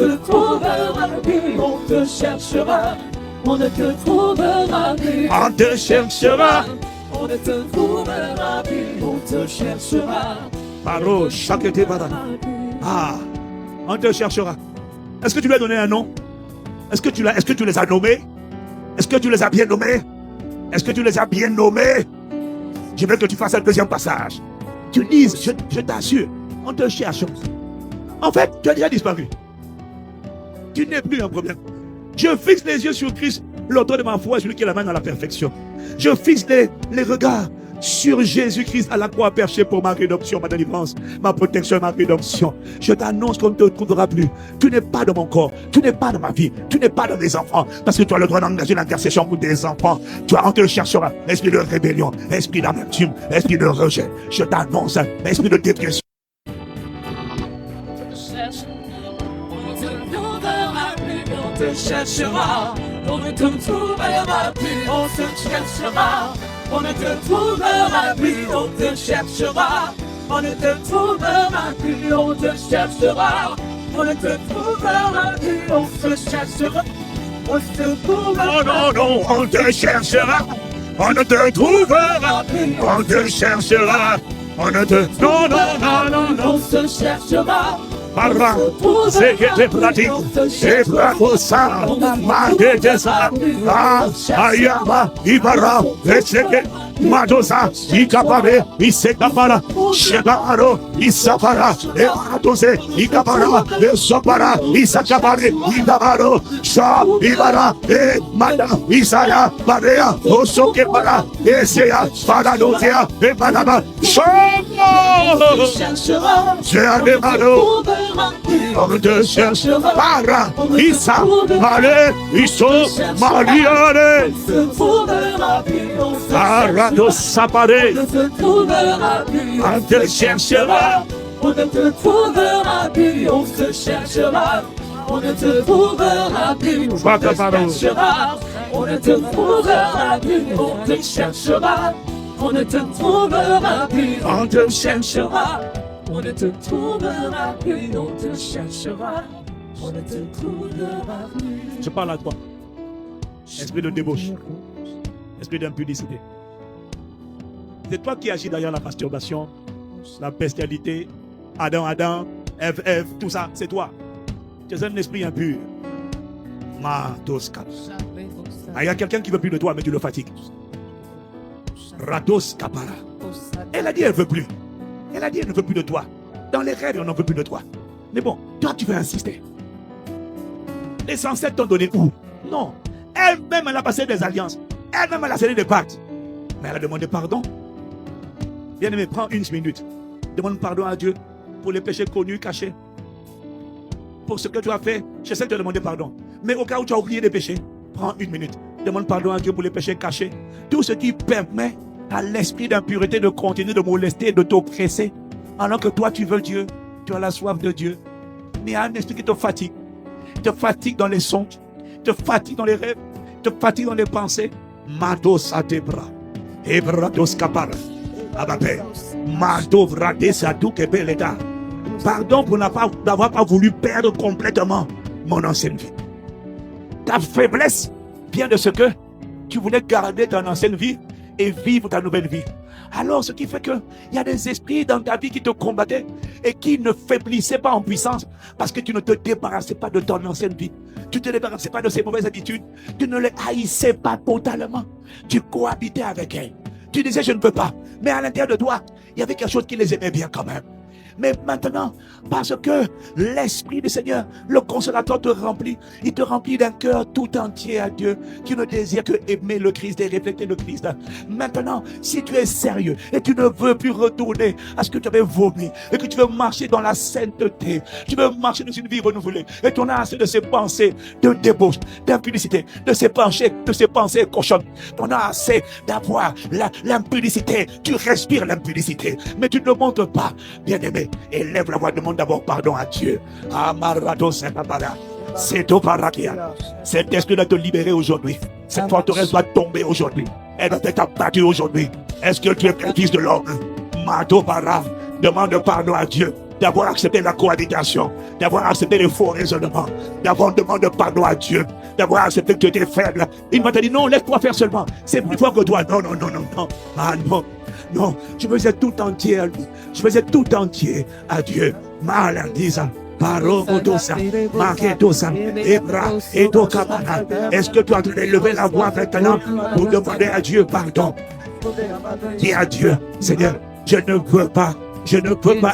On te cherchera. On ne te trouvera plus. On te cherchera. On ne te trouvera plus. On te cherchera. Maro, Chakete Bara. Ah, on te cherchera. Est-ce que tu lui as donné un nom? Est-ce que tu les as nommés? Est-ce que tu les as bien nommés? Est-ce que tu les as bien nommés? Je veux que tu fasses un deuxième passage. Tu dises, je t'assure, on te cherche. En fait, tu as déjà disparu. Tu n'es plus un problème. Je fixe les yeux sur Christ, l'auteur de ma foi, celui qui l'amène à la perfection. Je fixe les regards sur Jésus-Christ à la croix perché pour ma rédemption, ma délivrance, ma protection, ma rédemption. Je t'annonce qu'on ne te trouvera plus. Tu n'es pas dans mon corps, tu n'es pas dans ma vie, tu n'es pas dans mes enfants, parce que tu as le droit d'engager l'intercession pour tes enfants. Toi, on te cherchera. Esprit de rébellion, esprit d'amertume, esprit de rejet. Je t'annonce, esprit de dépression. On te cherchera, on ne te trouvera plus, on te cherchera, on ne te trouvera plus, on te cherchera, on ne te trouvera plus, on te cherchera, on ne te trouvera plus, on te cherchera, on te trouvera. Non, non, on te cherchera, on ne te trouvera plus, on te cherchera, on ne te... Non, non, non, non, on te cherchera. Parra, c'est que t'es pratique, c'est pratique, ça, ma ça, ayama, ibara, et c'est que, madosa, ikapare, isekapara, shekaparo, isapara, et matose, ikapara, et sopara, isakapare, ikaparo, sha, ibara, et mada, isaya, barea, osokepara, eseya, paradosea, et madama, c'est un démano. On te cherche, para, Issa, Male, Isso, Mariane, Arado Sapare, on te cherchera, on ne te trouvera plus, on te cherchera, on ne te trouvera plus, on te cherchera, on ne te trouvera plus, on te cherchera, on ne te trouvera plus, on te cherchera. On ne te trouvera plus, on te cherchera, on ne te trouvera plus. Je parle à toi. Esprit de débauche, esprit d'impudicité. C'est toi qui agis derrière la masturbation, la bestialité, Adam, Ève, tout ça, c'est toi. Tu es un esprit impur. Il y a quelqu'un qui veut plus de toi, mais tu le fatigues. Rados Kapara. Elle a dit elle veut plus. Elle a dit elle ne veut plus de toi. Dans les rêves, on n'en veut plus de toi. Mais bon, toi tu veux insister. Les ancêtres t'ont donné où? Non. Elle-même, elle a passé des alliances. Elle-même, elle a scellé des pactes. Mais elle a demandé pardon. Bien-aimé, prends une minute. Demande pardon à Dieu pour les péchés connus, cachés. Pour ce que tu as fait, je sais que tu as demandé pardon. Mais au cas où tu as oublié des péchés, prends une minute. Demande pardon à Dieu pour les péchés cachés. Tout ce qui permet à l'esprit d'impureté de continuer de molester, de t'oppresser. Alors que toi, tu veux Dieu. Tu as la soif de Dieu. Mais il y a un esprit qui te fatigue. Te fatigue dans les songes. Te fatigue dans les rêves. Te fatigue dans les pensées. Mados atebra. Ebrados kapara. Abape. Madovra desadou kebeleda. Pardon pour n'avoir pas voulu perdre complètement mon ancienne vie. Ta faiblesse vient de ce que tu voulais garder ton ancienne vie et vivre ta nouvelle vie. Alors, ce qui fait qu'il y a des esprits dans ta vie qui te combattaient et qui ne faiblissaient pas en puissance parce que tu ne te débarrassais pas de ton ancienne vie. Tu ne te débarrassais pas de ces mauvaises habitudes. Tu ne les haïssais pas totalement. Tu cohabitais avec elles. Tu disais, je ne peux pas. Mais à l'intérieur de toi, il y avait quelque chose qui les aimait bien quand même. Mais maintenant, parce que l'Esprit du Seigneur, le Consolateur te remplit, il te remplit d'un cœur tout entier à Dieu, qui ne désire que aimer le Christ et refléter le Christ. Maintenant, si tu es sérieux et tu ne veux plus retourner à ce que tu avais vomi, et que tu veux marcher dans la sainteté, tu veux marcher dans une vie renouvelée, et tu en as assez de ces pensées de débauche, d'impudicité, de ces pensées cochonnes, tu en as assez d'avoir l'impudicité, tu respires l'impudicité, mais tu ne le montres pas, bien-aimé. Élève la voix, demande d'abord pardon à Dieu. Amarado Saint-Papa. C'est au parakia. Cet esprit doit te libérer aujourd'hui. Cette forteresse doit tomber aujourd'hui. Elle doit être abattue aujourd'hui. Est-ce que tu es le fils de l'homme? Mado Para. Demande pardon à Dieu d'avoir accepté la cohabitation, d'avoir accepté les faux raisonnements, d'avoir demandé pardon à Dieu, d'avoir accepté que tu étais faible. Il va te dire non, laisse-toi faire seulement. C'est plus fort que toi. Non, non, non, non, non. Ah non. Non, je faisais tout entier à lui. Je faisais tout entier à Dieu. Maladisa, Parodosa, Makedosa, Ebra, Edokabana. Est-ce que tu es en train de lever la voix maintenant pour demander à Dieu pardon? Dis à Dieu, Seigneur, je ne peux pas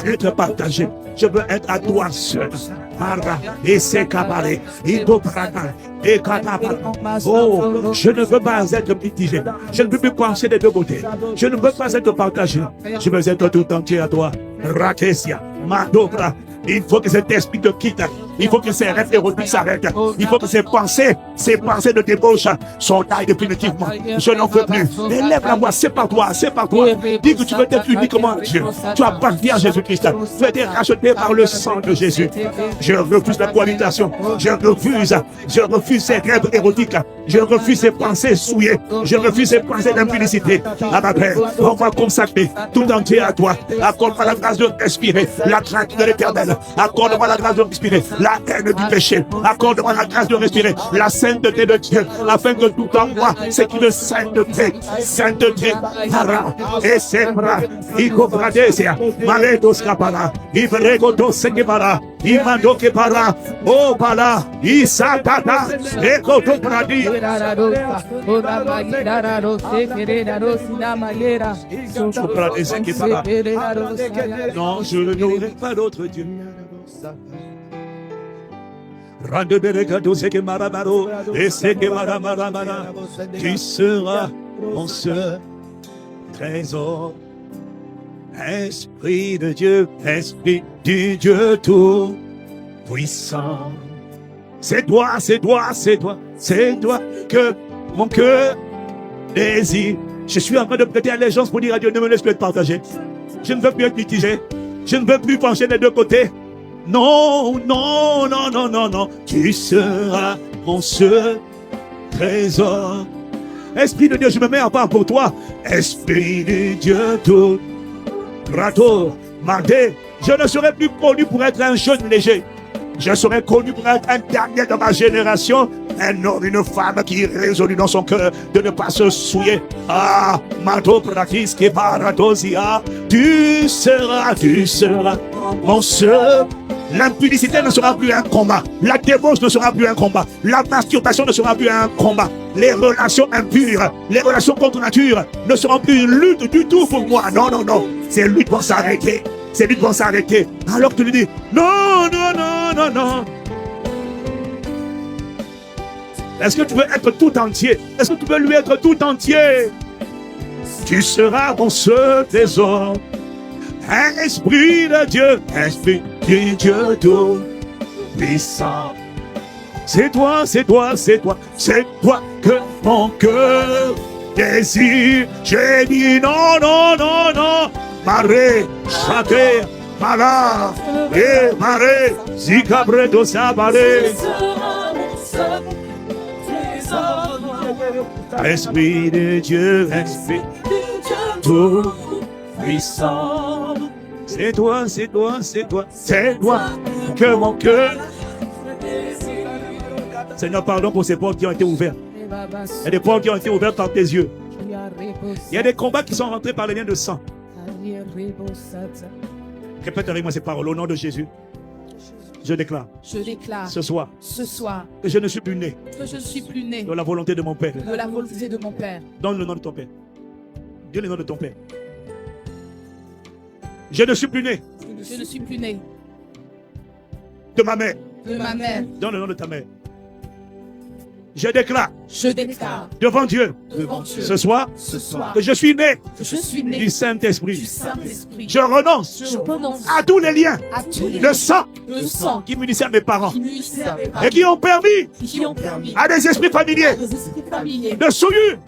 être partagé. Je veux être à toi seul. Et c'est cabaret. Oh, je ne veux pas être mitigé. Je ne veux plus penser des deux côtés. Je ne veux pas être partagé. Je veux être tout entier à toi. Rakesia, Madobra. Il faut que cet esprit te quitte. Il faut que ces rêves érotiques s'arrêtent. Il faut que ces pensées de débauche sont taillées définitivement. Je n'en veux plus. Élève la voix, c'est pas toi, c'est pas toi. Dis que tu veux être uniquement à Dieu. Tu appartiens à Jésus-Christ. Tu as été racheté par le sang de Jésus. Je refuse la cohabitation. Je refuse ces rêves érotiques. Je refuse ces pensées souillées. Je refuse ces pensées d'impudicité. À ma Père, on va consacrer tout entier à toi. Accorde-moi la grâce de respirer la crainte de l'Éternel. Accorde-moi la grâce de respirer la haine du péché. Accorde-moi la grâce de respirer la sainteté de Dieu, afin que tout en moi, c'est une sainteté, para, et sembra, icobradesia, maledos capara, ibregodos sekebara, imando kepara, oh pala, isatata, ekoto pradi. Non, je n'aurai pas d'autre Dieu. Tu seras mon seul trésor. Esprit de Dieu, Esprit du Dieu tout puissant. C'est toi, c'est toi, c'est toi, c'est toi que mon cœur désire. Je suis en train de prêter allégeance pour dire à Dieu, ne me laisse plus être partagé. Je ne veux plus être mitigé. Je ne veux plus pencher des deux côtés. Non, non, non, non, non, non. Tu seras mon seul trésor. Esprit de Dieu, je me mets à part pour toi. Esprit de Dieu tout. Rato, Mandé. Je ne serai plus connu pour être un jeune léger. Je serai connu pour être un dernier de ma génération. Un homme, une femme qui est résolu dans son cœur de ne pas se souiller. Ah, Mato Pratis qui Paradosia. Tu seras mon seul. L'impudicité ne sera plus un combat. La débauche ne sera plus un combat. La masturbation ne sera plus un combat. Les relations impures, les relations contre nature ne seront plus une lutte du tout pour moi. Non, non, non. Ces luttes vont s'arrêter. Ces luttes vont s'arrêter. Alors que tu lui dis, non, non, non, non, non. Est-ce que tu veux être tout entier? Est-ce que tu veux lui être tout entier? Tu seras mon seul trésor. Esprit de Dieu, Esprit de Dieu tout puissant. C'est toi, c'est toi, c'est toi, c'est toi que mon cœur désire. J'ai dit non, non, non, non. Maré, châté, malade, et maré, zicabre de sabalé. Esprit de Dieu, Esprit tout puissant. C'est toi, c'est toi, c'est toi, c'est toi que mon cœur. Seigneur, pardon pour ces portes qui ont été ouvertes. Il y a des portes qui ont été ouvertes par tes yeux. Il y a des combats qui sont rentrés par les liens de sang. Répète avec moi ces paroles au nom de Jésus. Je déclare ce soir que je ne suis plus né de la volonté de mon Père. Donne le nom de ton Père. Dis le nom de ton Père. Je ne suis plus né de ma mère. Donne le nom de ta mère. Je déclare devant Dieu ce soir que je suis né du Saint-Esprit. Je renonce à tous les liens de sang qui m'unissaient à mes parents et qui ont permis à des esprits familiers de souillure,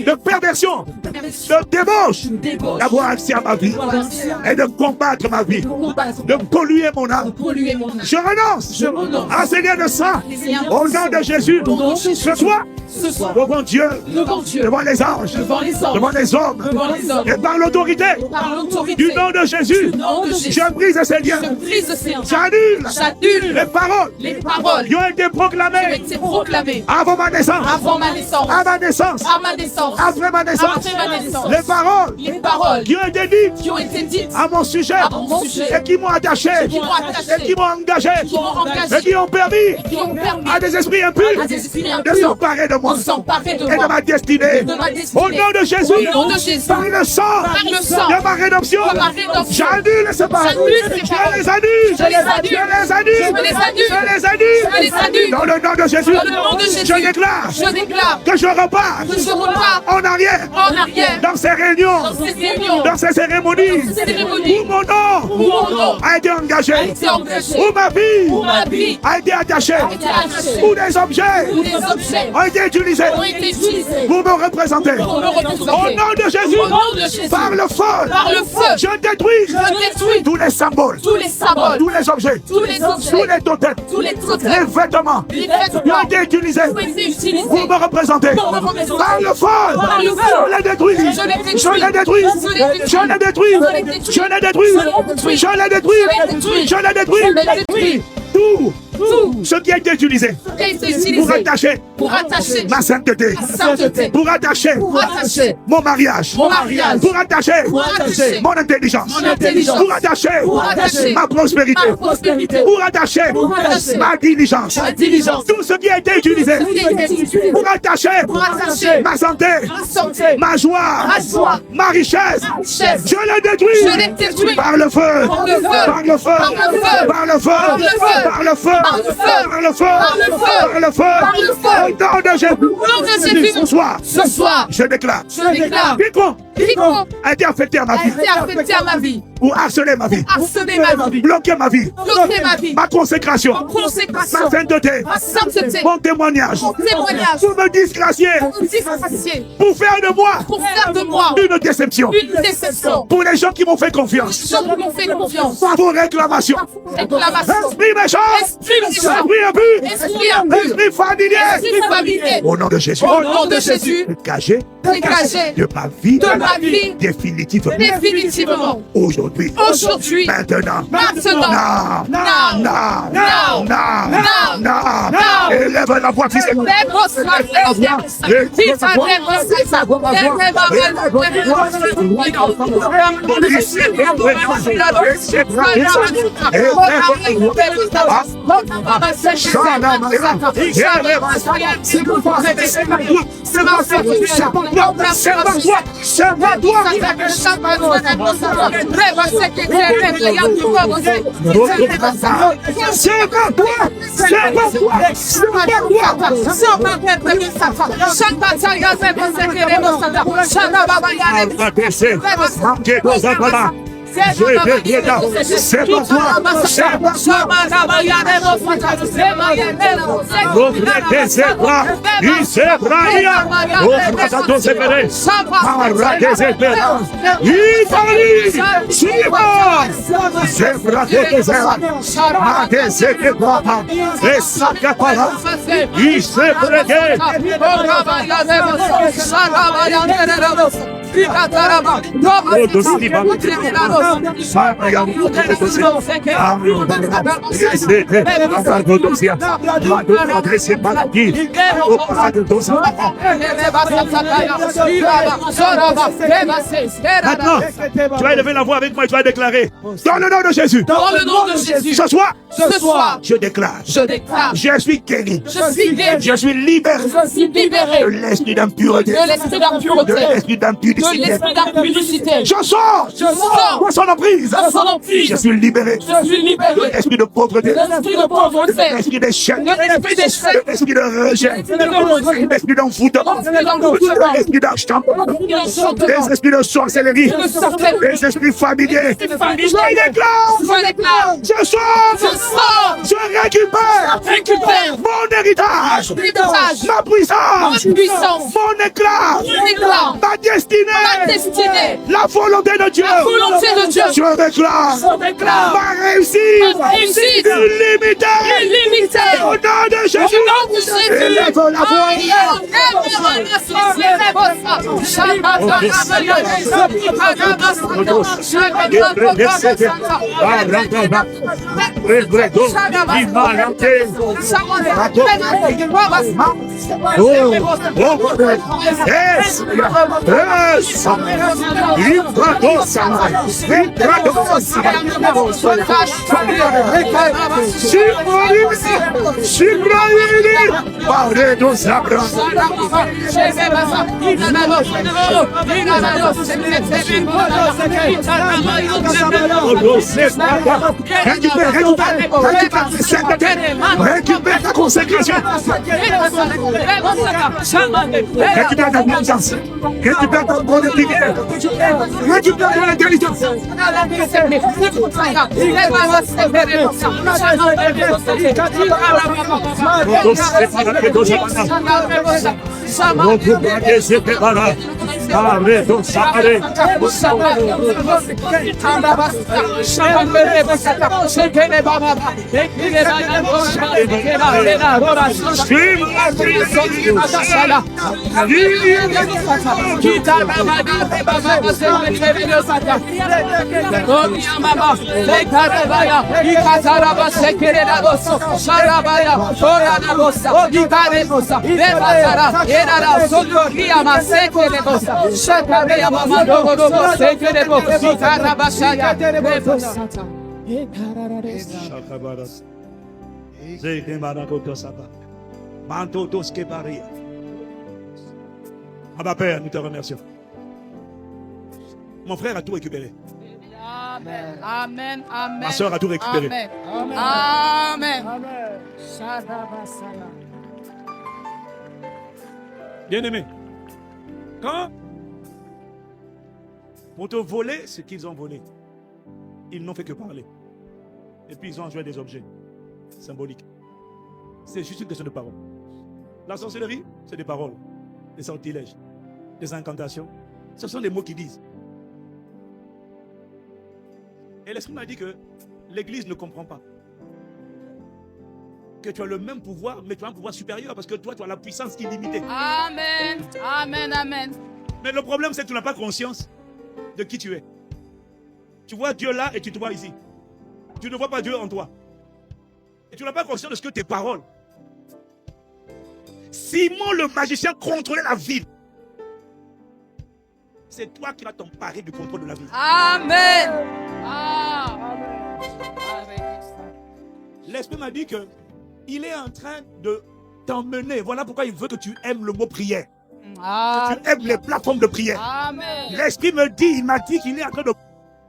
de perversion, de débauche d'avoir accès à ma vie et de combattre ma vie, de polluer mon âme. Je renonce à ces liens de sang au nom de Jésus. Ce soir, devant Dieu, devant les anges, devant les hommes, et par l'autorité du nom de Jésus, je brise ces liens. J'annule les paroles qui ont été proclamées avant ma naissance, à ma naissance, après ma naissance. Les paroles qui ont été dites à mon sujet et qui m'ont attaché et qui m'ont engagé et qui ont permis à des esprits impurs de s'emparer de moi s'emparer de et de moi ma destinée. de ma destinée. Au nom de Jésus, Au nom de Jésus. par le sang de ma rédemption, de ma rédemption. j'annule ces paroles. J'annule ces paroles. Je les annule. Je les annule. Je les annule. Je les annule. Je les annule. Je les annule. Dans le nom de Jésus, Dans le nom de Jésus. je déclare Je déclare que je repars que je repars en arrière en arrière dans ces réunions, dans ces réunions, dans ces cérémonies dans ces cérémonies où mon nom où mon nom a été engagé, a été engagé, où ma vie où ma vie a été attachée, a été attachée, où des objets où des objets ont été utilisés ont été utilisés pour me représenter. pour me Au représenter. nom de Jésus, Au nom de Jésus, par le feu, par le feu, je détruis je détruis tous les symboles, tous les symboles, tous les objets, tous les objets, tous les totems, tous les les totems, vêtements les qui ont vêtements été utilisés qui ont été utilisés pour me représenter. pour me représenter. Par le feu, Par le feu, je les détruis. je les détruis. Je les détruis. Je les détruis. Je les détruis. Je les détruis. Je les détruis. Je les détruis. Je les détruis. Je les Je les détruis. détruis. Tout Tout ce qui a été utilisé qui a été pour utilisé attacher pour attacher ma sainteté, ma sainteté, pour attacher pour attacher mon mariage, mon mariage, pour attacher pour attacher mon intelligence, mon intelligence, pour attacher ma prospérité, ma prospérité, pour attacher pour attacher ma diligence, ma diligence, tout ce qui a été utilisé tout ce qui a été utilisé pour attacher ma santé, ma santé, ma joie, ma joie, ma richesse, richesse. je les détruis Je les détruis. par le feu, Par le feu. par le feu, Par le feu. par le feu, Par le feu. par le feu, Par le feu. par le feu, Par le feu. au nom de Jésus. Au nom de Jésus. Ce soir, Ce soir, je déclare, je déclare quiconque a été affecté à ma a vie été affecté à ma vie, ou harceler ma vie, harceler ma vie, bloquer ma vie, bloquer ma vie, ma consécration, ma consécration, ma sainteté, ma sainteté, mon témoignage, mon témoignage, pour me disgracier, pour disgracier, pour faire de moi pour faire de moi une déception, une déception. pour les gens qui m'ont fait confiance, Les gens qui m'ont fait confiance, pour réclamation, réclamation, esprit méchant, esprit méchant, esprit abus, esprit abus, esprit familier, esprit familier, au nom de Jésus, au nom de Jésus, dégagé dégagé de ma vie, de ma vie, définitivement, définitivement, aujourd'hui, aujourd'hui, maintenant, maintenant, non, now, non, now, non, now, non, élève la voix, fils. C'est pour toi, c'est pour Maintenant, tu vas élever la voix avec moi et tu vas déclarer dans le nom de Jésus. Dans le nom de Jésus. Ce soir, je déclare, je suis guéri. je suis guéri. Je suis libéré Je suis libéré de l'esprit d'impureté, de l'esprit d'impureté, de l'esprit de d'impudicité. l'esprit d'impudicité. Je sors de son emprise. De son emprise. Je suis libéré Je suis de libéré l'esprit de pauvreté, de l'esprit de pauvreté, de l'esprit d'échec, de l'esprit d'échec, de l'esprit de rejet, de l'esprit d'envoûtement, de l'esprit d'enchantement, des esprits de sorcellerie, des esprits familiers. Je déclare, je sors, je récupère mon héritage, ma puissance, mon éclat, ma destinée, la volonté de Dieu. Je déclare ma réussite illimitée. Au nom de Jésus, élève la voix. Récupère ta consécration. Récupère ta conscience. Récupère ta productivité. Récupère ton intelligence. Abba Père, nous te remercions. Mon frère a tout récupéré. Amen. Amen. Amen. Ma soeur a tout récupéré. Amen. Amen. Bien-aimé, quand pour te voler ce qu'ils ont volé, ils n'ont fait que parler. Et puis ils ont joué des objets symboliques. C'est juste une question de parole. La sorcellerie, c'est des paroles, des sortilèges, des incantations. Ce sont des mots qu'ils disent. Et l'Esprit m'a dit que l'Église ne comprend pas. Que tu as le même pouvoir, mais tu as un pouvoir supérieur parce que toi, tu as la puissance illimitée. Amen. Amen. Amen. Mais le problème, c'est que tu n'as pas conscience de qui tu es. Tu vois Dieu là et tu te vois ici. Tu ne vois pas Dieu en toi. Et tu n'as pas conscience de ce que tes paroles. Simon le magicien contrôlait la ville. C'est toi qui vas t'emparer du contrôle de la ville. Amen. L'Esprit m'a dit que il est en train de t'emmener. Voilà pourquoi il veut que tu aimes le mot prière. Que tu aimes les plateformes de prière. Amen. L'Esprit me dit, il m'a dit qu'il est en train de...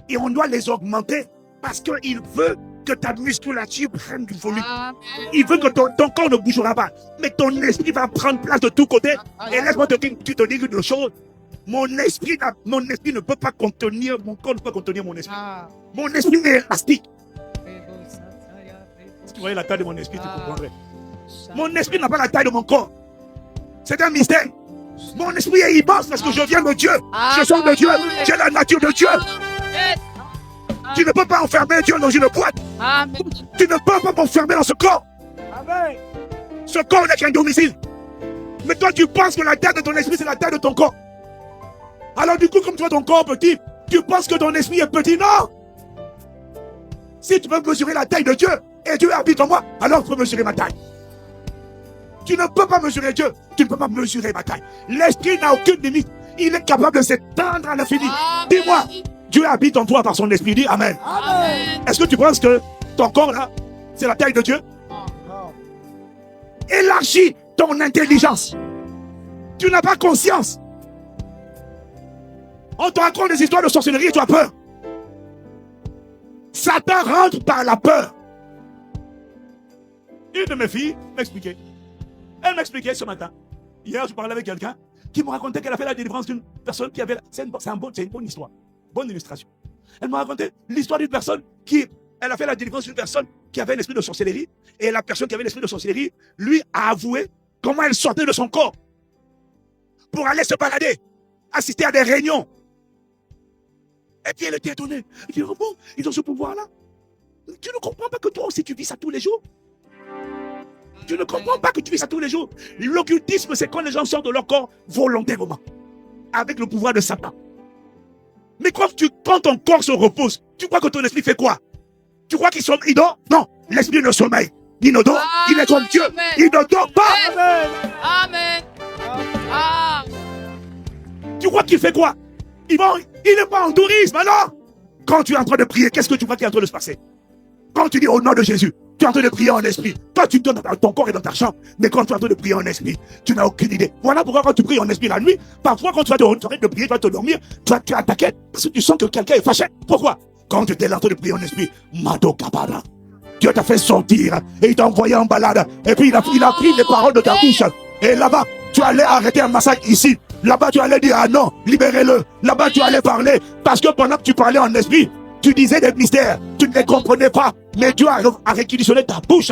Et on doit les augmenter parce qu'il veut que ta musculature prenne du volume. Amen. Il veut que ton corps ne bougera pas. Mais ton esprit va prendre place de tous côtés. Et laisse-moi te dire une chose. Mon esprit ne peut pas contenir, mon corps ne peut pas contenir mon esprit. Mon esprit est élastique. Si tu voyais la taille de mon esprit, tu comprendrais. Mon esprit n'a pas la taille de mon corps. C'est un mystère. Mon esprit est immense parce que je viens de Dieu. Je sors de Dieu. J'ai la nature de Dieu. Tu ne peux pas enfermer Dieu dans une boîte. Tu ne peux pas m'enfermer dans ce corps. Ce corps n'est qu'un domicile. Mais toi, tu penses que la taille de ton esprit, c'est la taille de ton corps. Alors du coup, comme tu vois ton corps petit, tu penses que ton esprit est petit. Non. Si tu peux mesurer la taille de Dieu, et Dieu habite en moi, alors tu peux mesurer ma taille. Tu ne peux pas mesurer Dieu, tu ne peux pas mesurer ma taille. L'esprit n'a aucune limite. Il est capable de s'étendre à l'infini. Dis-moi, Dieu habite en toi par son esprit. Dis Amen. Amen. Est-ce que tu penses que ton corps là, c'est la taille de Dieu? Élargis ton intelligence. Tu n'as pas conscience. On te raconte des histoires de sorcellerie et tu as peur. Satan rentre par la peur. Une de mes filles m'expliquait. Elle m'expliquait ce matin. Hier, je parlais avec quelqu'un qui me racontait qu'elle a fait la délivrance d'une personne qui avait... C'est une bonne histoire. Bonne illustration. Elle m'a raconté l'histoire d'une personne elle a fait la délivrance d'une personne qui avait l'esprit de sorcellerie. Et la personne qui avait l'esprit de sorcellerie, lui, a avoué comment elle sortait de son corps pour aller se balader, assister à des réunions. Et puis elle était étonnée. Elle dit, oh bon, ils ont ce pouvoir-là. Tu ne comprends pas que toi aussi tu vis ça tous les jours? Tu ne comprends pas que tu vis ça tous les jours? L'occultisme, c'est quand les gens sortent de leur corps volontairement, avec le pouvoir de Satan. Mais quand ton corps se repose, tu crois que ton esprit fait quoi? Tu crois qu'il sommeille? Il dort? Non, l'esprit ne sommeille. Il ne dort, il est comme Dieu. Il ne dort pas. Amen. Ah. Tu crois qu'il fait quoi? Il n'est pas en tourisme, alors? Quand tu es en train de prier, qu'est-ce que tu crois qui est en train de se passer? Quand tu dis au nom de Jésus, tu es en train de prier en esprit. Toi, tu donnes ton corps est dans ta chambre. Mais quand tu es en train de prier en esprit, tu n'as aucune idée. Voilà pourquoi quand tu pries en esprit la nuit, parfois quand tu vas te prier, tu vas te dormir, tu as attaqué parce que tu sens que quelqu'un est fâché. Pourquoi? Quand tu étais en train de prier en esprit, Mado Kabara, Dieu t'a fait sortir et il t'a envoyé en balade. Et puis il a pris les paroles de ta bouche. Et là-bas, tu allais arrêter un massacre ici. Là-bas, tu allais dire, ah non, libérez-le. Là-bas, tu allais parler. Parce que pendant que tu parlais en esprit, tu disais des mystères. Tu ne les comprenais pas. Mais Dieu a réquisitionné ta bouche.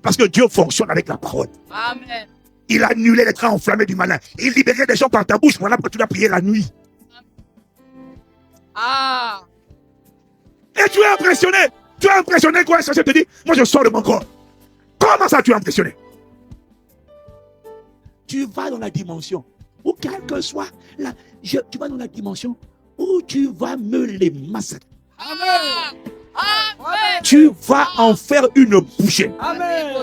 Parce que Dieu fonctionne avec la parole. Amen. Il a annulé les trains enflammés du malin. Il libérait des gens par ta bouche. Voilà pourquoi tu dois prier la nuit. Ah. Et tu es impressionné. Tu es impressionné quoi? Ça, je te dis, moi je sors de mon corps. Comment ça tu es impressionné? Tu vas dans la dimension où quel que soit tu vas dans la dimension où tu vas me les massacrer. Amen. Amen. Tu vas en faire une bouchée. Amen.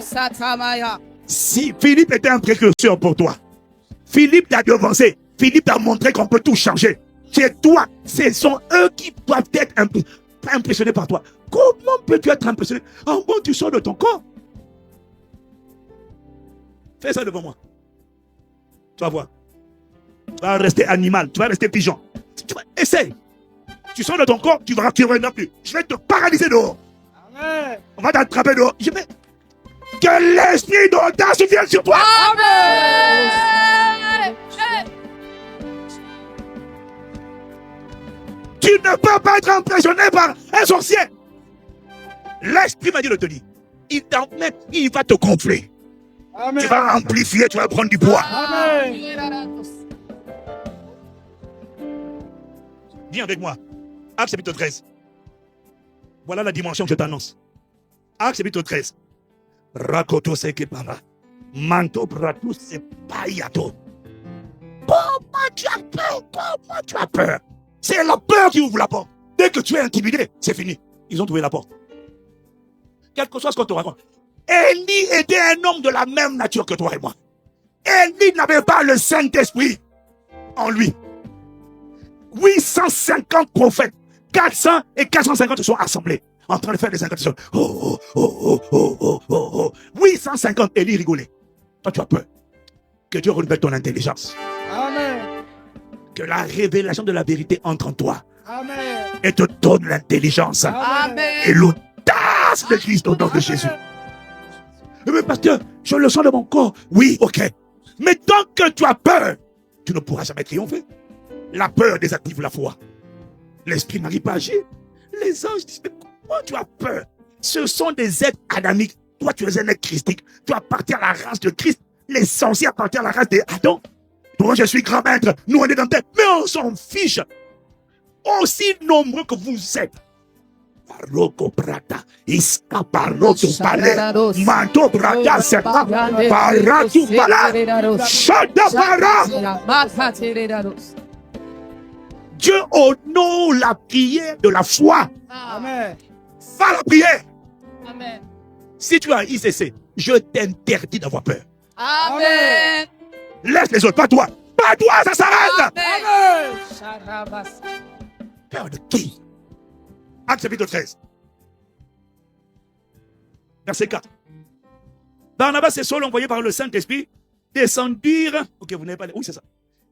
Si Philippe était un précurseur pour toi, Philippe t'a devancé, Philippe t'a montré qu'on peut tout changer. C'est toi, ce sont eux qui doivent être impressionnés par toi. Comment peux-tu être impressionné? En bon, tu sors de ton corps. Fais ça devant moi. Tu vas voir. Tu vas rester animal, tu vas rester pigeon. Essaye. Tu sors de ton corps, tu vas revenir plus. Je vais te paralyser dehors. Amen. On va t'attraper dehors. Que l'esprit d'audace vienne sur toi. Amen. Tu ne peux pas être impressionné par un sorcier. L'esprit m'a dit de te dire. Il va te gonfler. Amen. Tu vas amplifier, tu vas prendre du poids. Amen. Viens avec moi. Acte chapitre 13. Voilà la dimension que je t'annonce. Acte chapitre 13. Rakoto sekepara. Manto bratou sepayato. Comment tu as peur? Comment tu as peur? C'est la peur qui ouvre la porte. Dès que tu es intimidé, c'est fini. Ils ont trouvé la porte. Quel que soit ce qu'on te raconte. Élie était un homme de la même nature que toi et moi. Élie n'avait pas le Saint-Esprit en lui. 850 prophètes, 400 et 450 se sont assemblés en train de faire des incantations. 850, Élie rigolait. Toi, tu as peur. Que Dieu renouvelle ton intelligence. Amen. Que la révélation de la vérité entre en toi. Amen. Et te donne l'intelligence. Amen. Et l'audace de Christ au nom de Jésus. Mais pasteur, je le sens de mon corps. Oui, ok. Mais tant que tu as peur, tu ne pourras jamais triompher. La peur désactive la foi. L'esprit n'arrive pas à agir. Les anges disent, mais pourquoi tu as peur? Ce sont des êtres adamiques. Toi, tu es un être christique. Tu appartiens à la race de Christ. Les sorciers appartiennent à la race d'Adam. Toi, je suis grand maître. Nous, on est dans tête. Mais on s'en fiche. Aussi nombreux que vous êtes. Baroko Brata, Iskaparoko Palais, Manto Brata, Sepa, Paratu Pala, Shadapara. Dieu honore la prière de la foi. Amen. Va la prière. Amen. Si tu as un ICC, je t'interdis d'avoir peur. Amen. Laisse les autres, pas toi. Pas toi, ça s'arrête. Amen. Peur de qui? Acte chapitre 13. Verset 4. Barnabas et Saul, envoyés par le Saint-Esprit, descendirent. Ok, vous n'avez pas. Oui, c'est ça.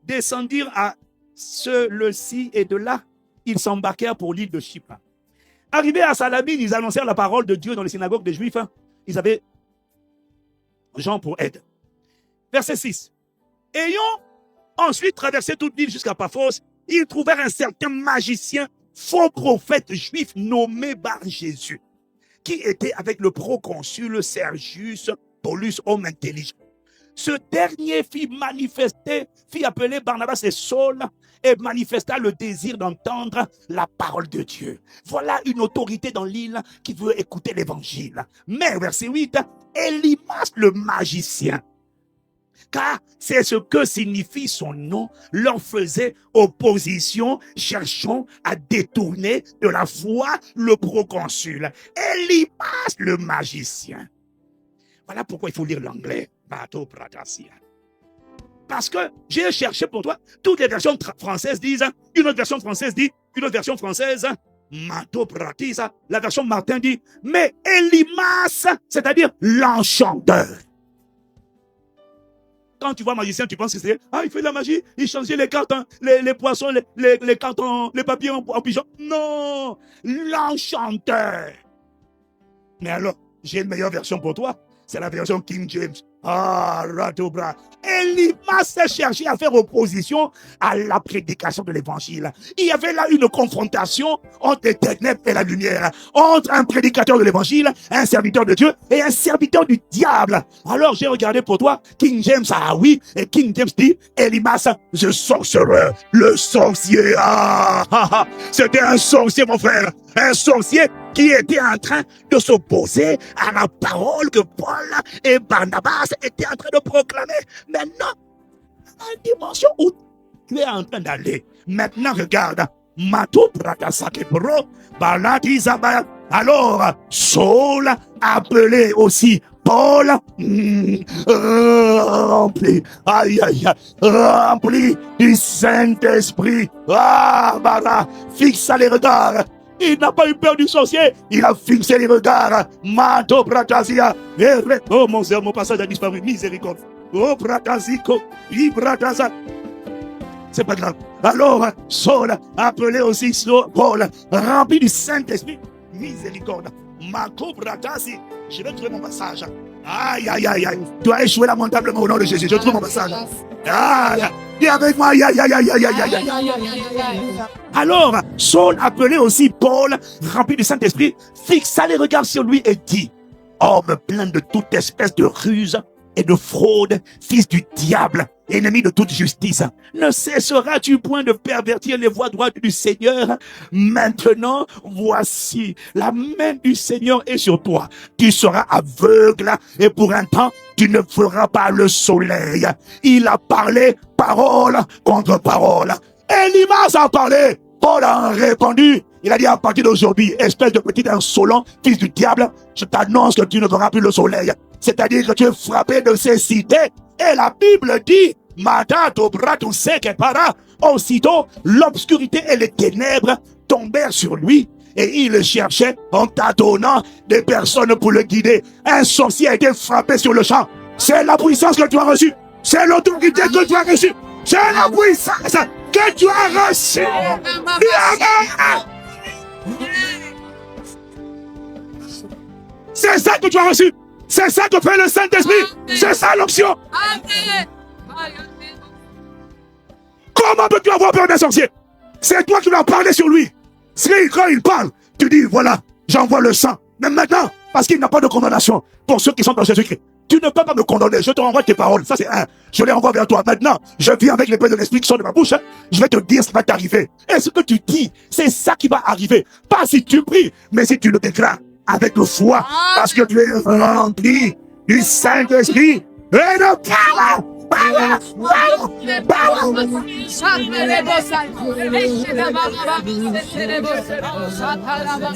Descendirent à celui-ci et de là, ils s'embarquèrent pour l'île de Chypre. Arrivés à Salamine, ils annoncèrent la parole de Dieu dans les synagogues des Juifs. Ils avaient Jean pour aide. Verset 6. Ayant ensuite traversé toute l'île jusqu'à Paphos, ils trouvèrent un certain magicien, faux prophète juif nommé Bar-Jésus, qui était avec le proconsul Sergius Paulus, homme intelligent. Ce dernier fit appeler Barnabas et Saul et manifesta le désir d'entendre la parole de Dieu. Voilà une autorité dans l'île qui veut écouter l'évangile. Mais, verset 8, Élymas le magicien car c'est ce que signifie son nom, leur faisait opposition, cherchant à détourner de la foi le proconsul. Elimas le magicien. Voilà pourquoi il faut lire l'anglais. Parce que j'ai cherché pour toi, toutes les versions françaises disent, une autre version française dit, une autre version française, la version Martin dit, mais Elimas, c'est-à-dire l'enchanteur. Quand tu vois magicien, tu penses que c'est, il fait de la magie, il changeait les cartes, les poissons, les cartes, les papiers en pigeon. Non, l'enchanteur. Mais alors, j'ai une meilleure version pour toi. C'est la version King James. Ratobra. Elimas s'est cherché à faire opposition à la prédication de l'évangile. Il y avait là une confrontation entre les ténèbres et la lumière, entre un prédicateur de l'évangile, un serviteur de Dieu et un serviteur du diable. Alors j'ai regardé pour toi King James, oui, et King James dit Elimas, the sorcerer, le sorcier. C'était un sorcier, mon frère, un sorcier qui était en train de s'opposer à la parole que Paul et Barnabas étaient en train de proclamer. Maintenant, la dimension où tu es en train d'aller. Maintenant, regarde. Alors, Saul, appelé aussi Paul, rempli du Saint-Esprit. Fixa les regards. Il n'a pas eu peur du sorcier. Il a fixé les regards. Mato Bratasia. Oh mon Dieu, mon passage a disparu. Miséricorde. Oh Bratasico. Ibrataza. C'est pas grave. Alors, Saul, appelé aussi Paul, rempli du Saint-Esprit. Miséricorde. Mato Bratasi. Je vais trouver mon passage. Aïe, aïe, aïe, aïe. Tu as échoué lamentablement au nom de Jésus. Je trouve mon passage. Viens avec moi. Aïe, aïe, aïe, aïe, aïe, aïe, aïe. Alors, Saul, appelé aussi Paul, rempli du Saint-Esprit, fixa les regards sur lui et dit, homme plein de toute espèce de ruse et de fraude, fils du diable, ennemi de toute justice, ne cesseras-tu point de pervertir les voies droites du Seigneur? Maintenant, voici, la main du Seigneur est sur toi. Tu seras aveugle et pour un temps, tu ne feras pas le soleil. Il a parlé parole contre parole. Elimas a parlé, Paul a répondu. Il a dit à partir d'aujourd'hui, espèce de petit insolent, fils du diable, je t'annonce que tu ne verras plus le soleil. C'est-à-dire que tu es frappé de cécité. Et la Bible dit, aussitôt, l'obscurité et les ténèbres tombèrent sur lui. Et il cherchait en tâtonnant des personnes pour le guider. Un sorcier a été frappé sur le champ. C'est la puissance que tu as reçue. C'est l'autorité que tu as reçue. C'est la puissance que tu as reçue. C'est ça que tu as reçu. C'est ça que fait le Saint-Esprit. C'est ça l'option. Comment peux-tu avoir peur d'un sorcier? C'est toi qui vas parler sur lui. Quand il parle, tu dis, voilà, j'envoie le sang. Mais maintenant, parce qu'il n'a pas de condamnation pour ceux qui sont dans Jésus-Christ, tu ne peux pas me condamner. Je te renvoie tes paroles. Ça, c'est un. Je les renvoie vers toi. Maintenant, je viens avec l'épée de l'esprit qui sort de ma bouche. Je vais te dire ce qui va t'arriver. Et ce que tu dis, c'est ça qui va arriver. Pas si tu pries, mais si tu le déclares avec le foi. Parce que tu es rempli du Saint-Esprit et de power.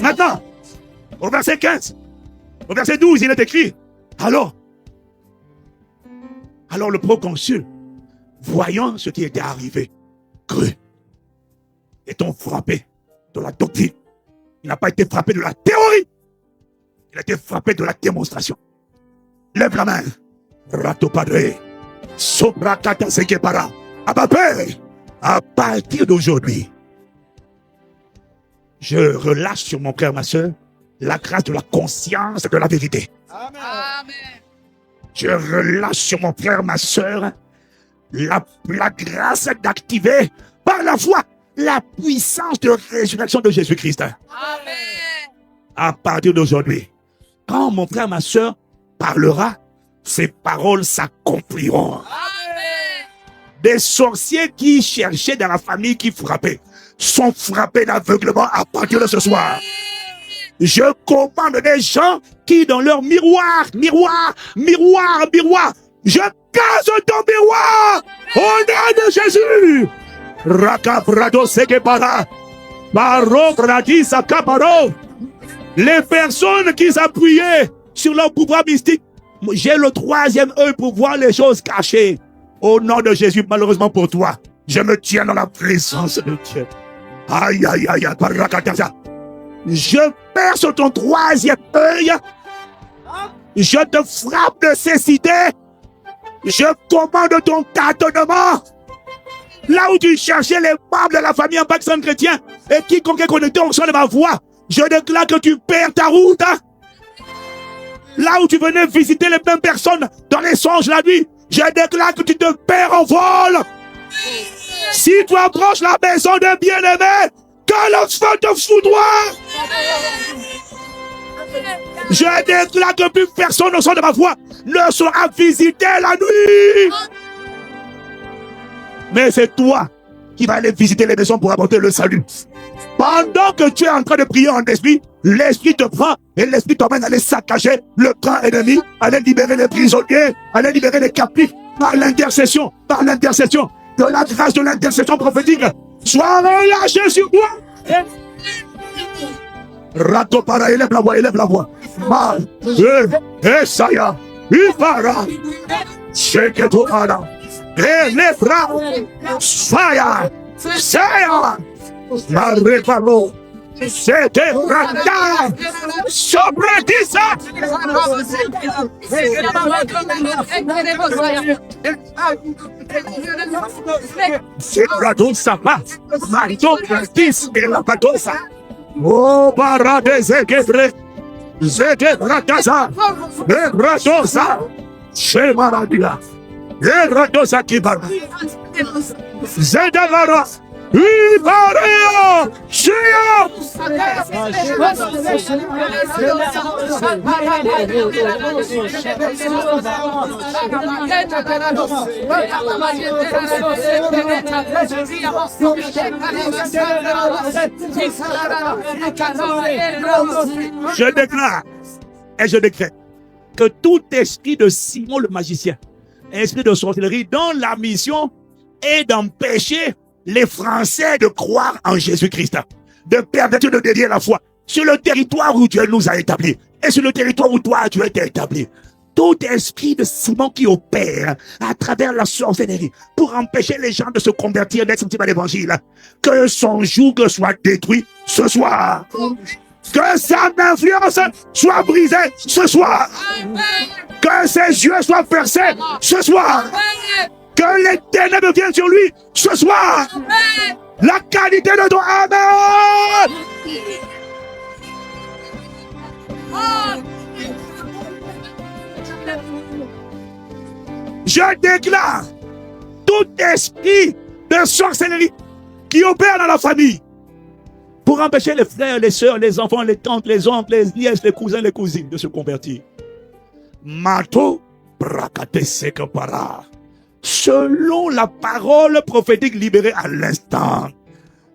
Maintenant, au verset 15, au verset 12, il est écrit, alors le proconsul, voyant ce qui était arrivé, crut, étant frappé de la doctrine. Il n'a pas été frappé de la théorie, il a été frappé de la démonstration. Lève la main, Rato Padre. Sobrakata Sekepara. À partir d'aujourd'hui, je relâche sur mon frère, ma soeur, la grâce de la conscience de la vérité. Amen. Je relâche sur mon frère, ma soeur, la grâce d'activer par la foi la puissance de résurrection de Jésus-Christ. Amen. À partir d'aujourd'hui, quand mon frère, ma soeur parlera, ces paroles s'accompliront. Amen. Des sorciers qui cherchaient dans la famille, qui frappaient, sont frappés d'aveuglement à partir de ce soir. Je commande des gens qui, dans leur miroir, Je casse ton miroir au nom de Jésus. Rakabrado sekepara. Baro bradisa kaparo. Les personnes qui s'appuyaient sur leur pouvoir mystique, j'ai le troisième œil pour voir les choses cachées. Au nom de Jésus, malheureusement pour toi, je me tiens dans la présence de Dieu. Aïe, aïe, aïe, barakataza. Je perce ton troisième œil. Je te frappe de cécité. Je commande ton tâtonnement. Là où tu cherchais les membres de la famille en background chrétien et quiconque est connecté au son de ma voix, je déclare que tu perds ta route. Là où tu venais visiter les mêmes personnes dans les songes la nuit, je déclare que tu te perds en vol. Si tu approches la maison d'un bien-aimé, que le feu te foudroie. Je déclare que plus personne au son de ma voix ne sera visité la nuit. Mais c'est toi qui vas aller visiter les maisons pour apporter le salut. Pendant que tu es en train de prier en esprit, l'esprit te prend et l'esprit t'emmène à aller saccager le camp ennemi, à aller libérer les prisonniers, à aller libérer les captifs par l'intercession de la grâce de l'intercession prophétique. Sois relâché sur toi. Rato para, élève la voix, élève la voix. Mal, ça y a, Ipara, Sheketopara, Elefra, Fire, Saya, Mareparo, C'était Rata, Sobretisa. C'est Radon Sapa, Marito Pratis et la Patosa. Oh, Barade Zekebre, Zeke Rataza, Ebratosa, Shemaradia, Ebratosa Kibara, Zedavara. Ibaria! Shia! Je déclare et je décrète que tout esprit de Simon le magicien, esprit de sorcellerie, dont la mission est d'empêcher les Français de croire en Jésus-Christ, de pervertir, de dédier la foi sur le territoire où Dieu nous a établis et sur le territoire où toi tu as été établi. Tout esprit de Simon qui opère à travers la sorcellerie pour empêcher les gens de se convertir, d'être sensibles à l'évangile, que son joug soit détruit ce soir. Que sa influence soit brisée ce soir. Que ses yeux soient percés ce soir. Que les ténèbres viennent sur lui ce soir. Amen. La qualité de ton Amen. Je déclare tout esprit de sorcellerie qui opère dans la famille pour empêcher les frères, les sœurs, les enfants, les tantes, les oncles, les nièces, les cousins, les cousines de se convertir. Mato brakate sekepara. Selon la parole prophétique libérée à l'instant,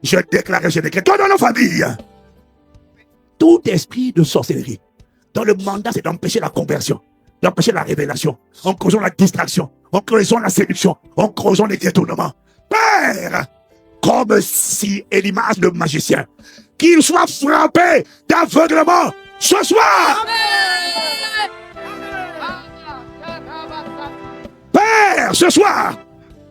je déclare et je décrète que dans nos familles, tout esprit de sorcellerie, dont le mandat c'est d'empêcher la conversion, d'empêcher la révélation, en causant la distraction, en causant la séduction, en causant les détournements. Père, comme si Elimas le magicien, qu'il soit frappé d'aveuglement ce soir. Père, ce soir,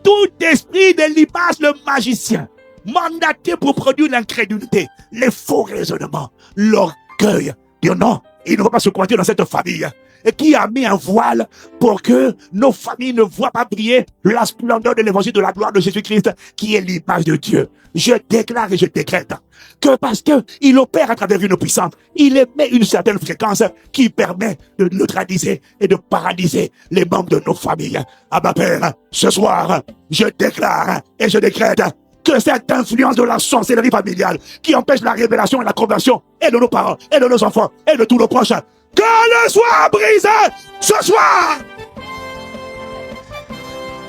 tout esprit d'Elimas le magicien, mandaté pour produire l'incrédulité, les faux raisonnements, l'orgueil, dire non, il ne va pas se convertir dans cette famille, et qui a mis un voile pour que nos familles ne voient pas briller la splendeur de l'évangile de la gloire de Jésus-Christ, qui est l'image de Dieu. Je déclare et je décrète que parce qu'il opère à travers une puissance, il émet une certaine fréquence qui permet de neutraliser et de paralyser les membres de nos familles. Abba Père, ce soir, je déclare et je décrète que cette influence de la sorcellerie familiale qui empêche la révélation et la conversion et de nos parents et de nos enfants et de tous nos proches, que le soit brisé ce soir.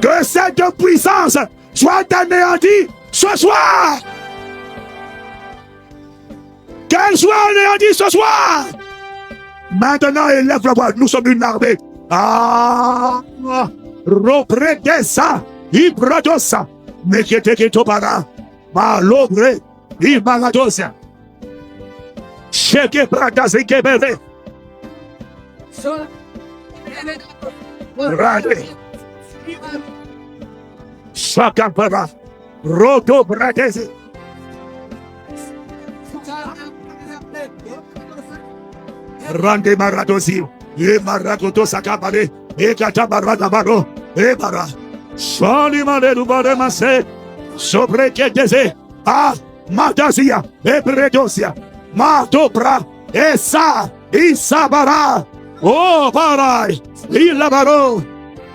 Que cette puissance soit anéantie ce soir. Qu'elle soit anéantie ce soir. Maintenant, élève la voix. Nous sommes une armée. Ah, Robredesa, Ibradosa, Meketeketobara, Malobre, Ibaradosa, Sheke Bradazekebere, Rade, Shakapara, Rodo Bradeze, Rande Maradosi, Emaradoto Sakabare, Ekatabaradabaro, Ebara, Shani Maledubare Mase, Sobreketeze, Ah, Madazia, Ebredosia, Matopra, Esa, Isabara, Oh Barai, Ilabaro,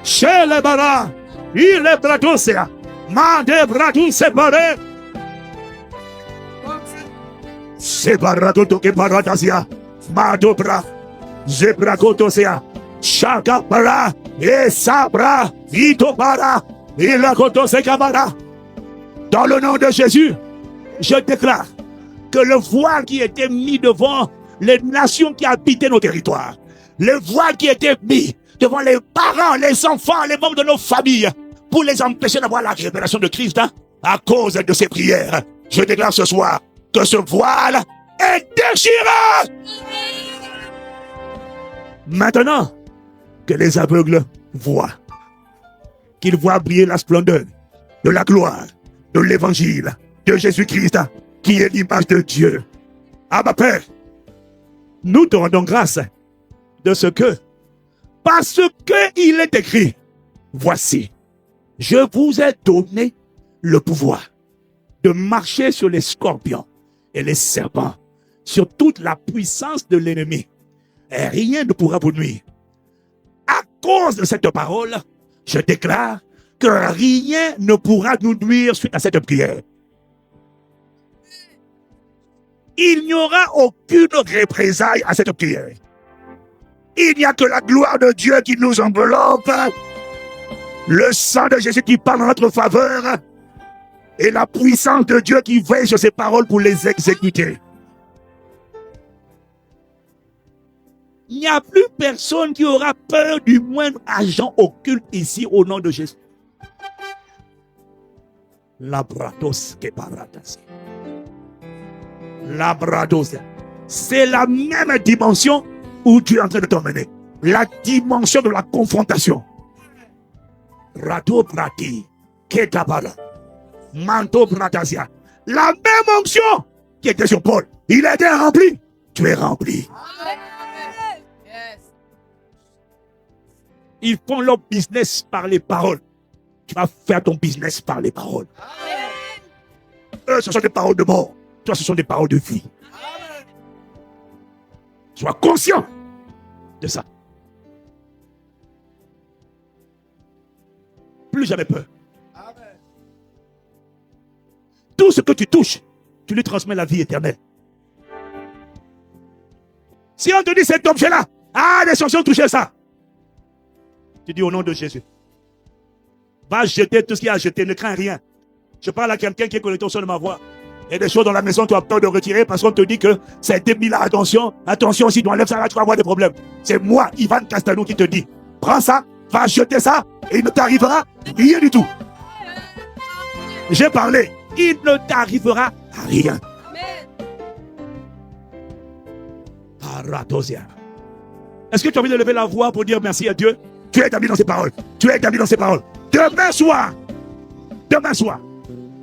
Shelebara, Ilebradosia, Made Braduse Bare, Sebaradoto que Baradasia, Madobra, Zebragotosia, Shaka Bara, Esabra, Itobara, Ilagotose Kabara. Dans le nom de Jésus, je déclare que le voile qui était mis devant les nations qui habitaient nos territoires, le voile qui était mis devant les parents, les enfants, les membres de nos familles, pour les empêcher d'avoir la révélation de Christ, à cause de ces prières, je déclare ce soir que ce voile est déchiré. Maintenant, que les aveugles voient, qu'ils voient briller la splendeur de la gloire de l'évangile de Jésus-Christ, qui est l'image de Dieu. Abba Père, nous te rendons grâce de ce que, parce que il est écrit, voici, je vous ai donné le pouvoir de marcher sur les scorpions et les serpents, sur toute la puissance de l'ennemi. Et rien ne pourra vous nuire. À cause de cette parole, je déclare que rien ne pourra nous nuire suite à cette prière. Il n'y aura aucune représailles à cette prière. Il n'y a que la gloire de Dieu qui nous enveloppe, le sang de Jésus qui parle en notre faveur, et la puissance de Dieu qui veille sur ses paroles pour les exécuter. Il n'y a plus personne qui aura peur du moindre agent occulte ici au nom de Jésus. Labrados que paradas. Labrados. C'est la même dimension où tu es en train de t'emmener. La dimension de la confrontation. Rado prati. Ketabara. Manto bratasia. La même onction qui était sur Paul. Il a été rempli. Tu es rempli. Ils font leur business par les paroles. Tu vas faire ton business par les paroles. Eux, ce sont des paroles de mort. Toi, ce sont des paroles de vie. Sois conscient de ça. Plus jamais peur. Tout ce que tu touches, tu lui transmets la vie éternelle. Si on te dit cet objet-là, des sanctions toucher ça. Tu dis au nom de Jésus. Va jeter tout ce qu'il y a à jeter, ne crains rien. Je parle à quelqu'un qui est connecté au son de ma voix. Il y a des choses dans la maison que tu as peur de retirer parce qu'on te dit que ça a été mis là. Attention, si tu enlèves ça là, tu vas avoir des problèmes. C'est moi, Ivan Castanou, qui te dit. Prends ça, va jeter ça et il ne t'arrivera rien du tout. J'ai parlé. Il ne t'arrivera rien. Est-ce que tu as envie de lever la voix pour dire merci à Dieu? Tu es établi dans ses paroles. Tu es établi dans ses paroles. Demain soir,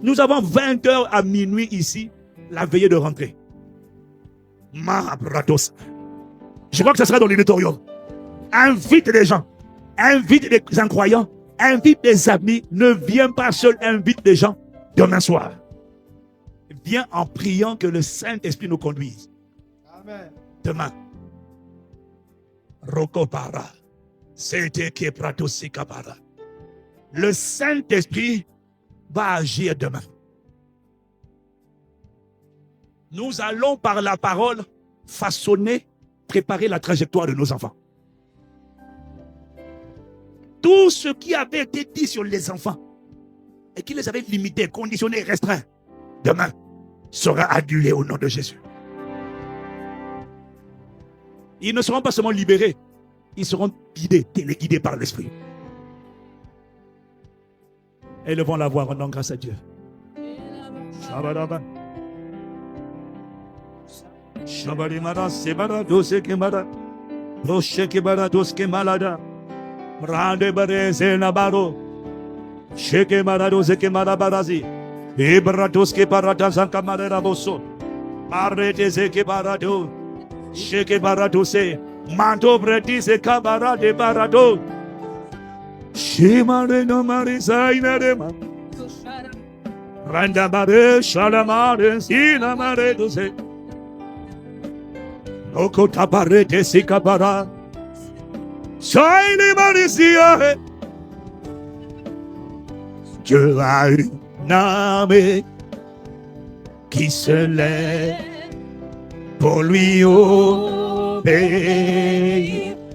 nous avons 20 heures à minuit ici, la veillée de rentrée. Je crois que ce sera dans l'auditorium. Invite les gens, invite les incroyants, invite des amis. Ne viens pas seul, invite des gens demain soir. Viens en priant que le Saint-Esprit nous conduise. Amen. Demain. Rokopara. Le Saint-Esprit va agir demain. Nous allons par la parole façonner, préparer la trajectoire de nos enfants. Tout ce qui avait été dit sur les enfants et qui les avait limités, conditionnés, restreints, demain sera annulé au nom de Jésus. Ils ne seront pas seulement libérés, ils seront guidés, téléguidés par l'Esprit. Élevons la voix, rendons grâce à Dieu. Shabadaba. Shabarimara, Sebara, Dosekemara, Roshekebara, Doskemalada, Rande Bareze Nabaro, Shekemara, Dosekemara Barazi, Ibratoske Parata Zankamara Boso, Arrete Zekebarado, Shekebaratose, Manto Bretise Kabara de Barado, Shimare no Marisaina de Ma, Randamare, Shalamare, Sinamare Dose. Oko tabarete sikabara. Shaini marisia. Dieu a une âme qui se lève pour lui obéir.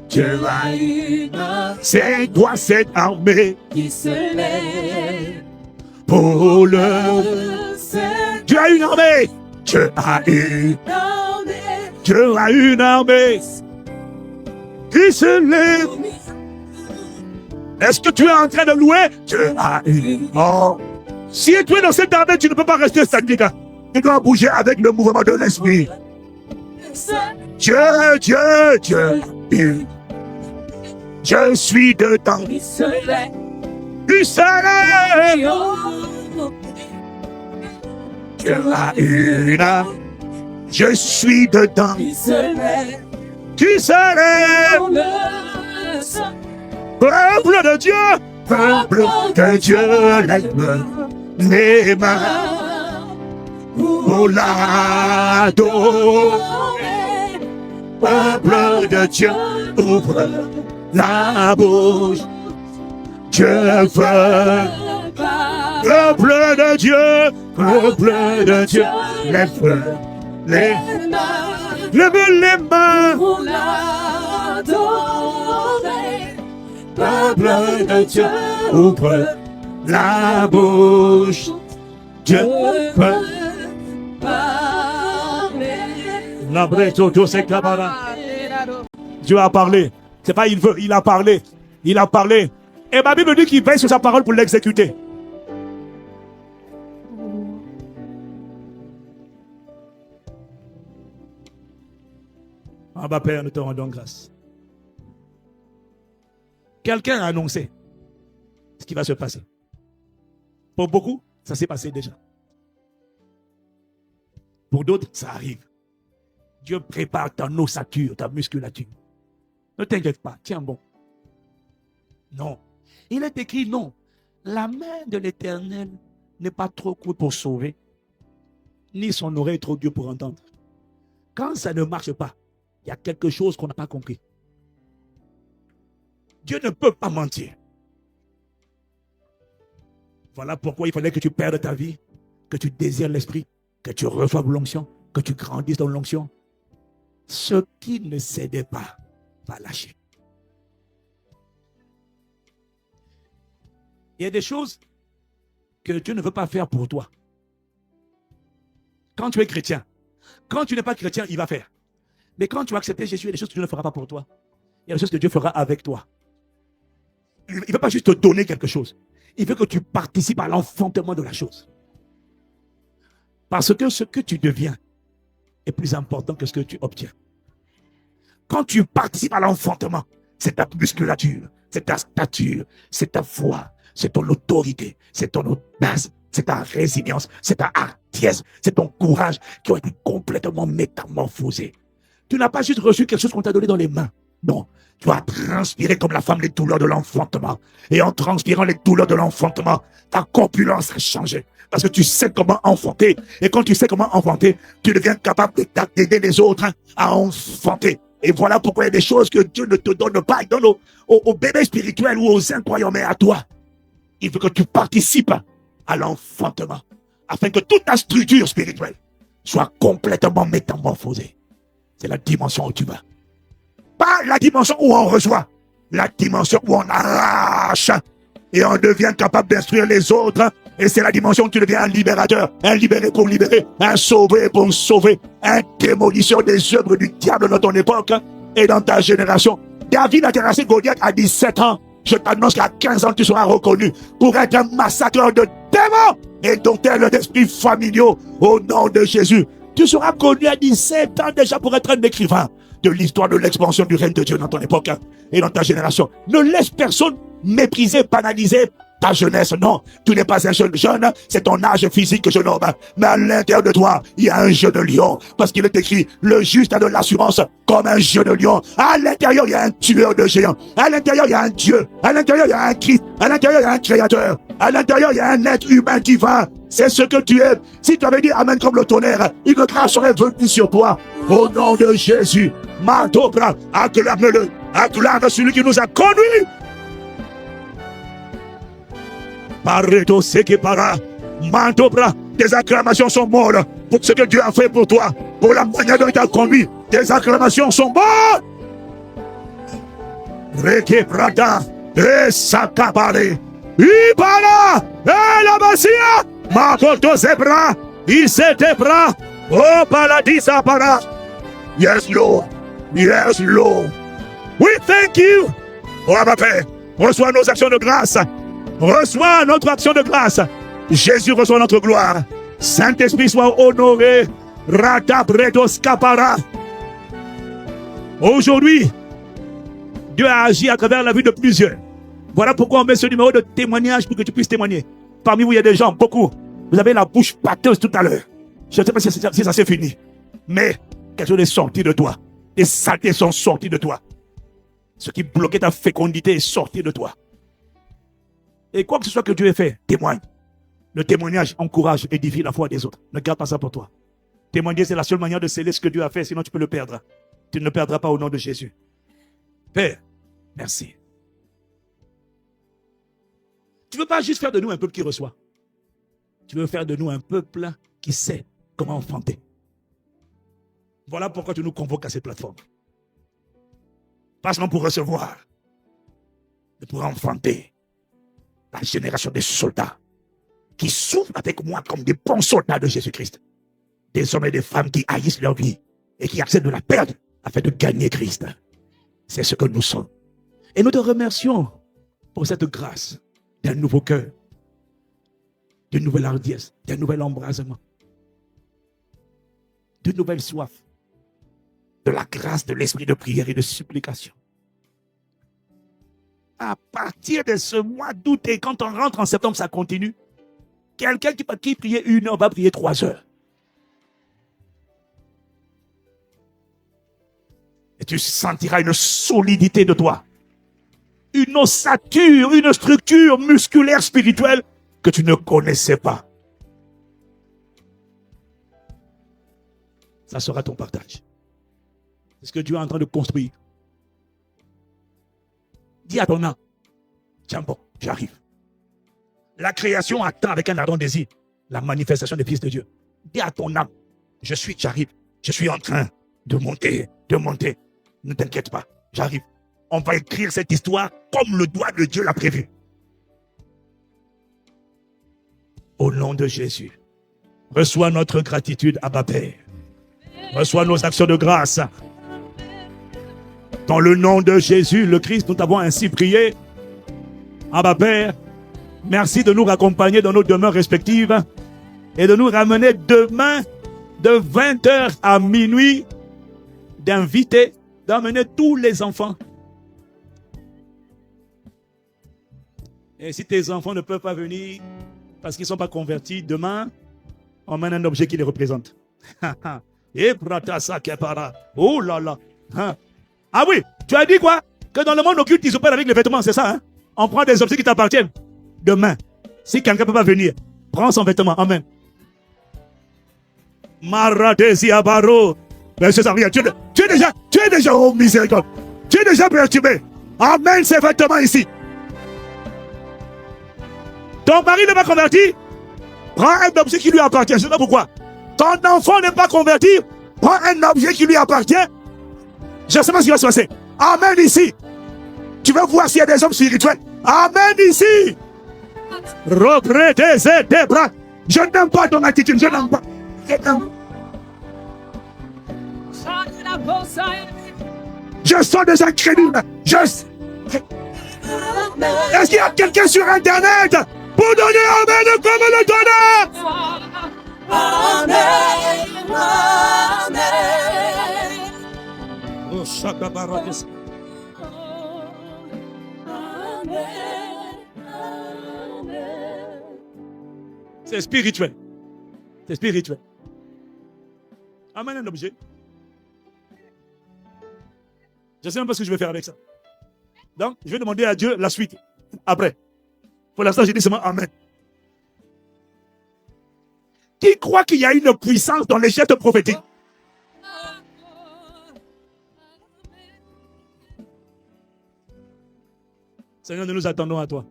Dieu a une âme. C'est toi cette armée qui se lève pour le Seigneur. Dieu a une armée. Dieu a une armée. Dieu a une armée qui se lève. Est-ce que tu es en train de louer? Dieu a une. Oh. Si tu es dans cette armée, tu ne peux pas rester statique. Tu dois bouger avec le mouvement de l'esprit. Dieu, Dieu, Dieu. Je suis dedans. Il se lève. Il se lève. Dieu a une armée. Je suis dedans. Qui se lève. Qui se lève. Peuple de Dieu. Peuple de Dieu, lève les mains pour l'adorer. Peuple de Dieu, ouvre la bouche. Dieu veut. Peuple de Dieu, peuple de Dieu, lève les mains pour l'adorer. Peuple de Dieu, ouvre la bouche. Dieu veut parler. Dieu a parlé. C'est pas il veut, il a parlé. Il a parlé. Et ma Bible dit qu'il veille sur sa parole pour l'exécuter. Abba Père, nous te rendons grâce. Quelqu'un a annoncé ce qui va se passer. Pour beaucoup, ça s'est passé déjà. Pour d'autres, ça arrive. Dieu prépare ta ossature, ta musculature. Ne t'inquiète pas, tiens bon. Non. Il est écrit non. La main de l'Éternel n'est pas trop courte pour sauver, ni son oreille trop dure pour entendre. Quand ça ne marche pas, il y a quelque chose qu'on n'a pas compris. Dieu ne peut pas mentir. Voilà pourquoi il fallait que tu perdes ta vie, que tu désires l'esprit, que tu reçoives l'onction, que tu grandisses dans l'onction. Ce qui ne cédait pas va lâcher. Il y a des choses que Dieu ne veut pas faire pour toi. Quand tu es chrétien, quand tu n'es pas chrétien, il va faire. Mais quand tu as accepté Jésus, il y a des choses que Dieu ne fera pas pour toi. Il y a des choses que Dieu fera avec toi. Il ne veut pas juste te donner quelque chose. Il veut que tu participes à l'enfantement de la chose. Parce que ce que tu deviens est plus important que ce que tu obtiens. Quand tu participes à l'enfantement, c'est ta musculature, c'est ta stature, c'est ta foi, c'est ton autorité, c'est ton audace, c'est ta résilience, c'est ta hardiesse, c'est ton courage qui ont été complètement métamorphosés. Tu n'as pas juste reçu quelque chose qu'on t'a donné dans les mains. Non, tu as transpiré comme la femme les douleurs de l'enfantement. Et en transpirant les douleurs de l'enfantement, ta corpulence a changé. Parce que tu sais comment enfanter. Et quand tu sais comment enfanter, tu deviens capable d'aider les autres à enfanter. Et voilà pourquoi il y a des choses que Dieu ne te donne pas. Il donne aux bébés spirituels ou aux incroyants, mais à toi. Il veut que tu participes à l'enfantement. Afin que toute ta structure spirituelle soit complètement métamorphosée. C'est la dimension où tu vas. Pas la dimension où on reçoit. La dimension où on arrache. Et on devient capable d'instruire les autres. Et c'est la dimension où tu deviens un libérateur. Un libéré pour libérer. Un sauvé pour sauver. Un démolition des œuvres du diable dans ton époque et dans ta génération. David a terrassé Goliath à 17 ans. Je t'annonce qu'à 15 ans, tu seras reconnu pour être un massacreur de démons et d'auteurs d'esprits familiaux au nom de Jésus. Tu seras connu à 17 ans déjà pour être un écrivain de l'histoire de l'expansion du règne de Dieu dans ton époque et dans ta génération. Ne laisse personne mépriser, banaliser ta jeunesse. Non, tu n'es pas un jeune, c'est ton âge physique, jeune homme. Mais à l'intérieur de toi, il y a un jeune lion. Parce qu'il est écrit, le juste a de l'assurance comme un jeune lion. À l'intérieur, il y a un tueur de géants. À l'intérieur, il y a un Dieu. À l'intérieur, il y a un Christ. À l'intérieur, il y a un créateur. À l'intérieur, il y a un être humain divin. C'est ce que tu es. Si tu avais dit Amen comme le tonnerre, une grâce serait venue sur toi. Au nom de Jésus, Matobra, acclame-le. Acclame celui qui nous a conduits. Pareto Sekepara, Mantobra, tes acclamations sont bonnes pour ce que Dieu a fait pour toi, pour la manière dont il t'a conduit. Tes acclamations sont bonnes. Reke Prada, Sakabare, Ibala, la Masia, Makoto Zebra, Isetebra, Oh Paladisa Para. Yes, Lord. Yes, Lord. We thank you. Oh, ma Père, reçois nos actions de grâce. Reçois notre action de grâce. Jésus reçoit notre gloire. Saint-Esprit soit honoré. Rata Bredos Kapara. Aujourd'hui, Dieu a agi à travers la vie de plusieurs. Voilà pourquoi on met ce numéro de témoignage pour que tu puisses témoigner. Parmi vous, il y a des gens, beaucoup. Vous avez la bouche pâteuse tout à l'heure. Je ne sais pas si ça s'est fini. Mais quelque chose est sorti de toi. Des saletés sont sorties de toi. Ce qui bloquait ta fécondité est sorti de toi. Et quoi que ce soit que Dieu ait fait, témoigne. Le témoignage encourage, édifie la foi des autres. Ne garde pas ça pour toi. Témoigner, c'est la seule manière de sceller ce que Dieu a fait, sinon tu peux le perdre. Tu ne le perdras pas au nom de Jésus. Père, merci. Tu ne veux pas juste faire de nous un peuple qui reçoit. Tu veux faire de nous un peuple qui sait comment enfanter. Voilà pourquoi tu nous convoques à cette plateforme. Pas seulement pour recevoir, mais pour enfanter la génération des soldats qui souffrent avec moi comme des bons soldats de Jésus-Christ. Des hommes et des femmes qui haïssent leur vie et qui acceptent de la perdre afin de gagner Christ. C'est ce que nous sommes. Et nous te remercions pour cette grâce d'un nouveau cœur, d'une nouvelle hardiesse, d'un nouvel embrasement, d'une nouvelle soif, de la grâce de l'esprit de prière et de supplication. À partir de ce mois d'août, et quand on rentre en septembre, ça continue. Quelqu'un qui priait 1 heure va prier 3 heures. Et tu sentiras une solidité de toi. Une ossature, une structure musculaire spirituelle que tu ne connaissais pas. Ça sera ton partage. C'est ce que Dieu est en train de construire. Dis à ton âme, tiens bon, j'arrive. La création attend avec un ardent désir la manifestation des fils de Dieu. Dis à ton âme, j'arrive. Je suis en train de monter. Ne t'inquiète pas, j'arrive. On va écrire cette histoire comme le doigt de Dieu l'a prévu. Au nom de Jésus, reçois notre gratitude, Abba Père. Reçois nos actions de grâce. Dans le nom de Jésus, le Christ, nous t'avons ainsi prié. Abba Père, merci de nous raccompagner dans nos demeures respectives et de nous ramener demain de 20h à minuit, d'inviter, d'amener tous les enfants. Et si tes enfants ne peuvent pas venir parce qu'ils ne sont pas convertis, demain, on mène un objet qui les représente. Oh là là. Ah oui, tu as dit quoi? Que dans le monde occulte, ils opèrent avec les vêtements, c'est ça, hein? On prend des objets qui t'appartiennent. Demain, si quelqu'un ne peut pas venir, prends son vêtement. Amen. Maradesi Abaro. Monsieur Zaria, tu es déjà, oh miséricorde. Tu es déjà perturbé. Amène ces vêtements ici. Ton mari n'est pas converti, prends un objet qui lui appartient. Je ne sais pas pourquoi. Ton enfant n'est pas converti, prends un objet qui lui appartient. Je ne sais pas ce qui va se passer. Amène ici. Tu veux voir s'il y a des hommes spirituels. Amène ici. Reprêtez tes bras. Je n'aime pas ton attitude. Je n'aime pas. Je sens des incrédules. Est-ce qu'il y a quelqu'un sur Internet pour donner Amen comme le tonnerre? Amen. Amen. Oh, Shakabarakis. C'est spirituel. C'est spirituel. Amen, un objet. Je ne sais même pas ce que je vais faire avec ça. Donc, je vais demander à Dieu la suite. Après. Pour l'instant, j'ai dit seulement Amen. Qui croit qu'il y a une puissance dans les gestes prophétiques? Seigneur, nous nous attendons à toi.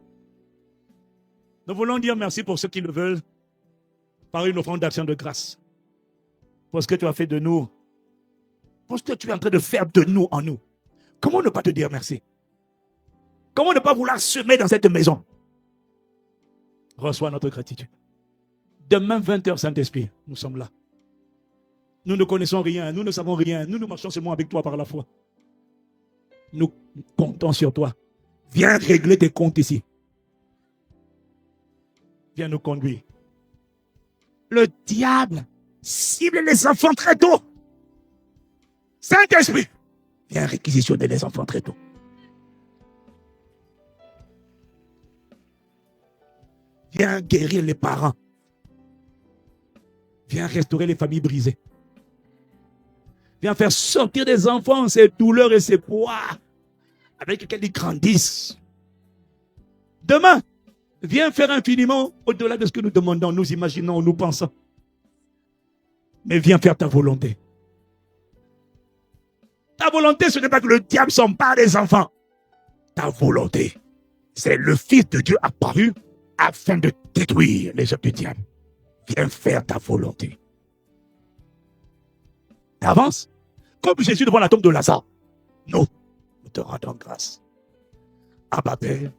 Nous voulons dire merci pour ceux qui le veulent par une offrande d'action de grâce. Pour ce que tu as fait de nous. Pour ce que tu es en train de faire de nous en nous. Comment ne pas te dire merci? Comment ne pas vouloir semer dans cette maison? Reçois notre gratitude. Demain 20h, Saint-Esprit, nous sommes là. Nous ne connaissons rien, nous ne savons rien. Nous marchons seulement avec toi par la foi. Nous comptons sur toi. Viens régler tes comptes ici. Viens nous conduire. Le diable cible les enfants très tôt. Saint-Esprit, viens réquisitionner les enfants très tôt. Viens guérir les parents. Viens restaurer les familles brisées. Viens faire sortir des enfants ces douleurs et ces poids avec lesquels ils grandissent. Demain, viens faire infiniment au-delà de ce que nous demandons, nous imaginons, nous pensons. Mais viens faire ta volonté. Ta volonté, ce n'est pas que le diable s'empare des enfants. Ta volonté, c'est le Fils de Dieu apparu afin de détruire les œuvres du diable. Viens faire ta volonté. T'avances. Comme Jésus devant la tombe de Lazare. Nous te rendons grâce. Abba Père,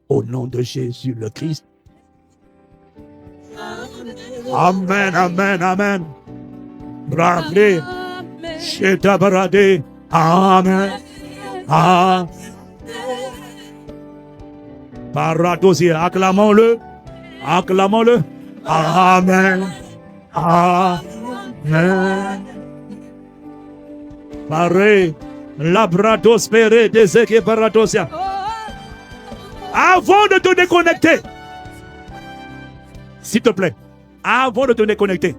au nom de Jésus le Christ. Amen, amen, amen. Bravé. Chetabarade. Amen. Amen. Paradosie, acclamons-le. Acclamons-le. Amen. Amen. Pareil. Labrados pere deseke paradosia. Avant de te déconnecter, s'il te plaît, avant de te déconnecter,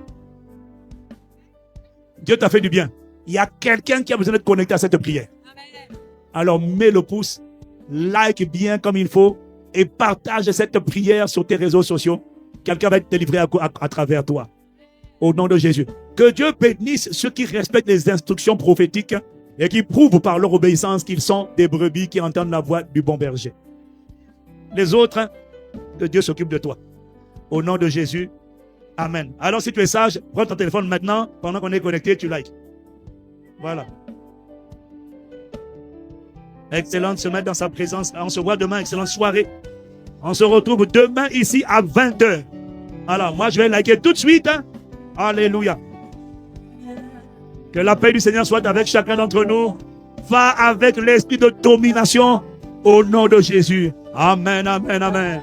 Dieu t'a fait du bien. Il y a quelqu'un qui a besoin de te connecter à cette prière. Alors mets le pouce, like bien comme il faut et partage cette prière sur tes réseaux sociaux. Quelqu'un va être délivré à travers toi. Au nom de Jésus. Que Dieu bénisse ceux qui respectent les instructions prophétiques et qui prouvent par leur obéissance qu'ils sont des brebis qui entendent la voix du bon berger. Les autres, que Dieu s'occupe de toi. Au nom de Jésus, amen. Alors si tu es sage, prends ton téléphone maintenant, pendant qu'on est connecté, tu likes. Voilà. Excellente semaine dans sa présence. On se voit demain, excellente soirée. On se retrouve demain ici à 20h. Alors, moi je vais liker tout de suite. Hein? Alléluia. Que la paix du Seigneur soit avec chacun d'entre nous. Va avec l'esprit de domination au nom de Jésus. Amen, amen, amen.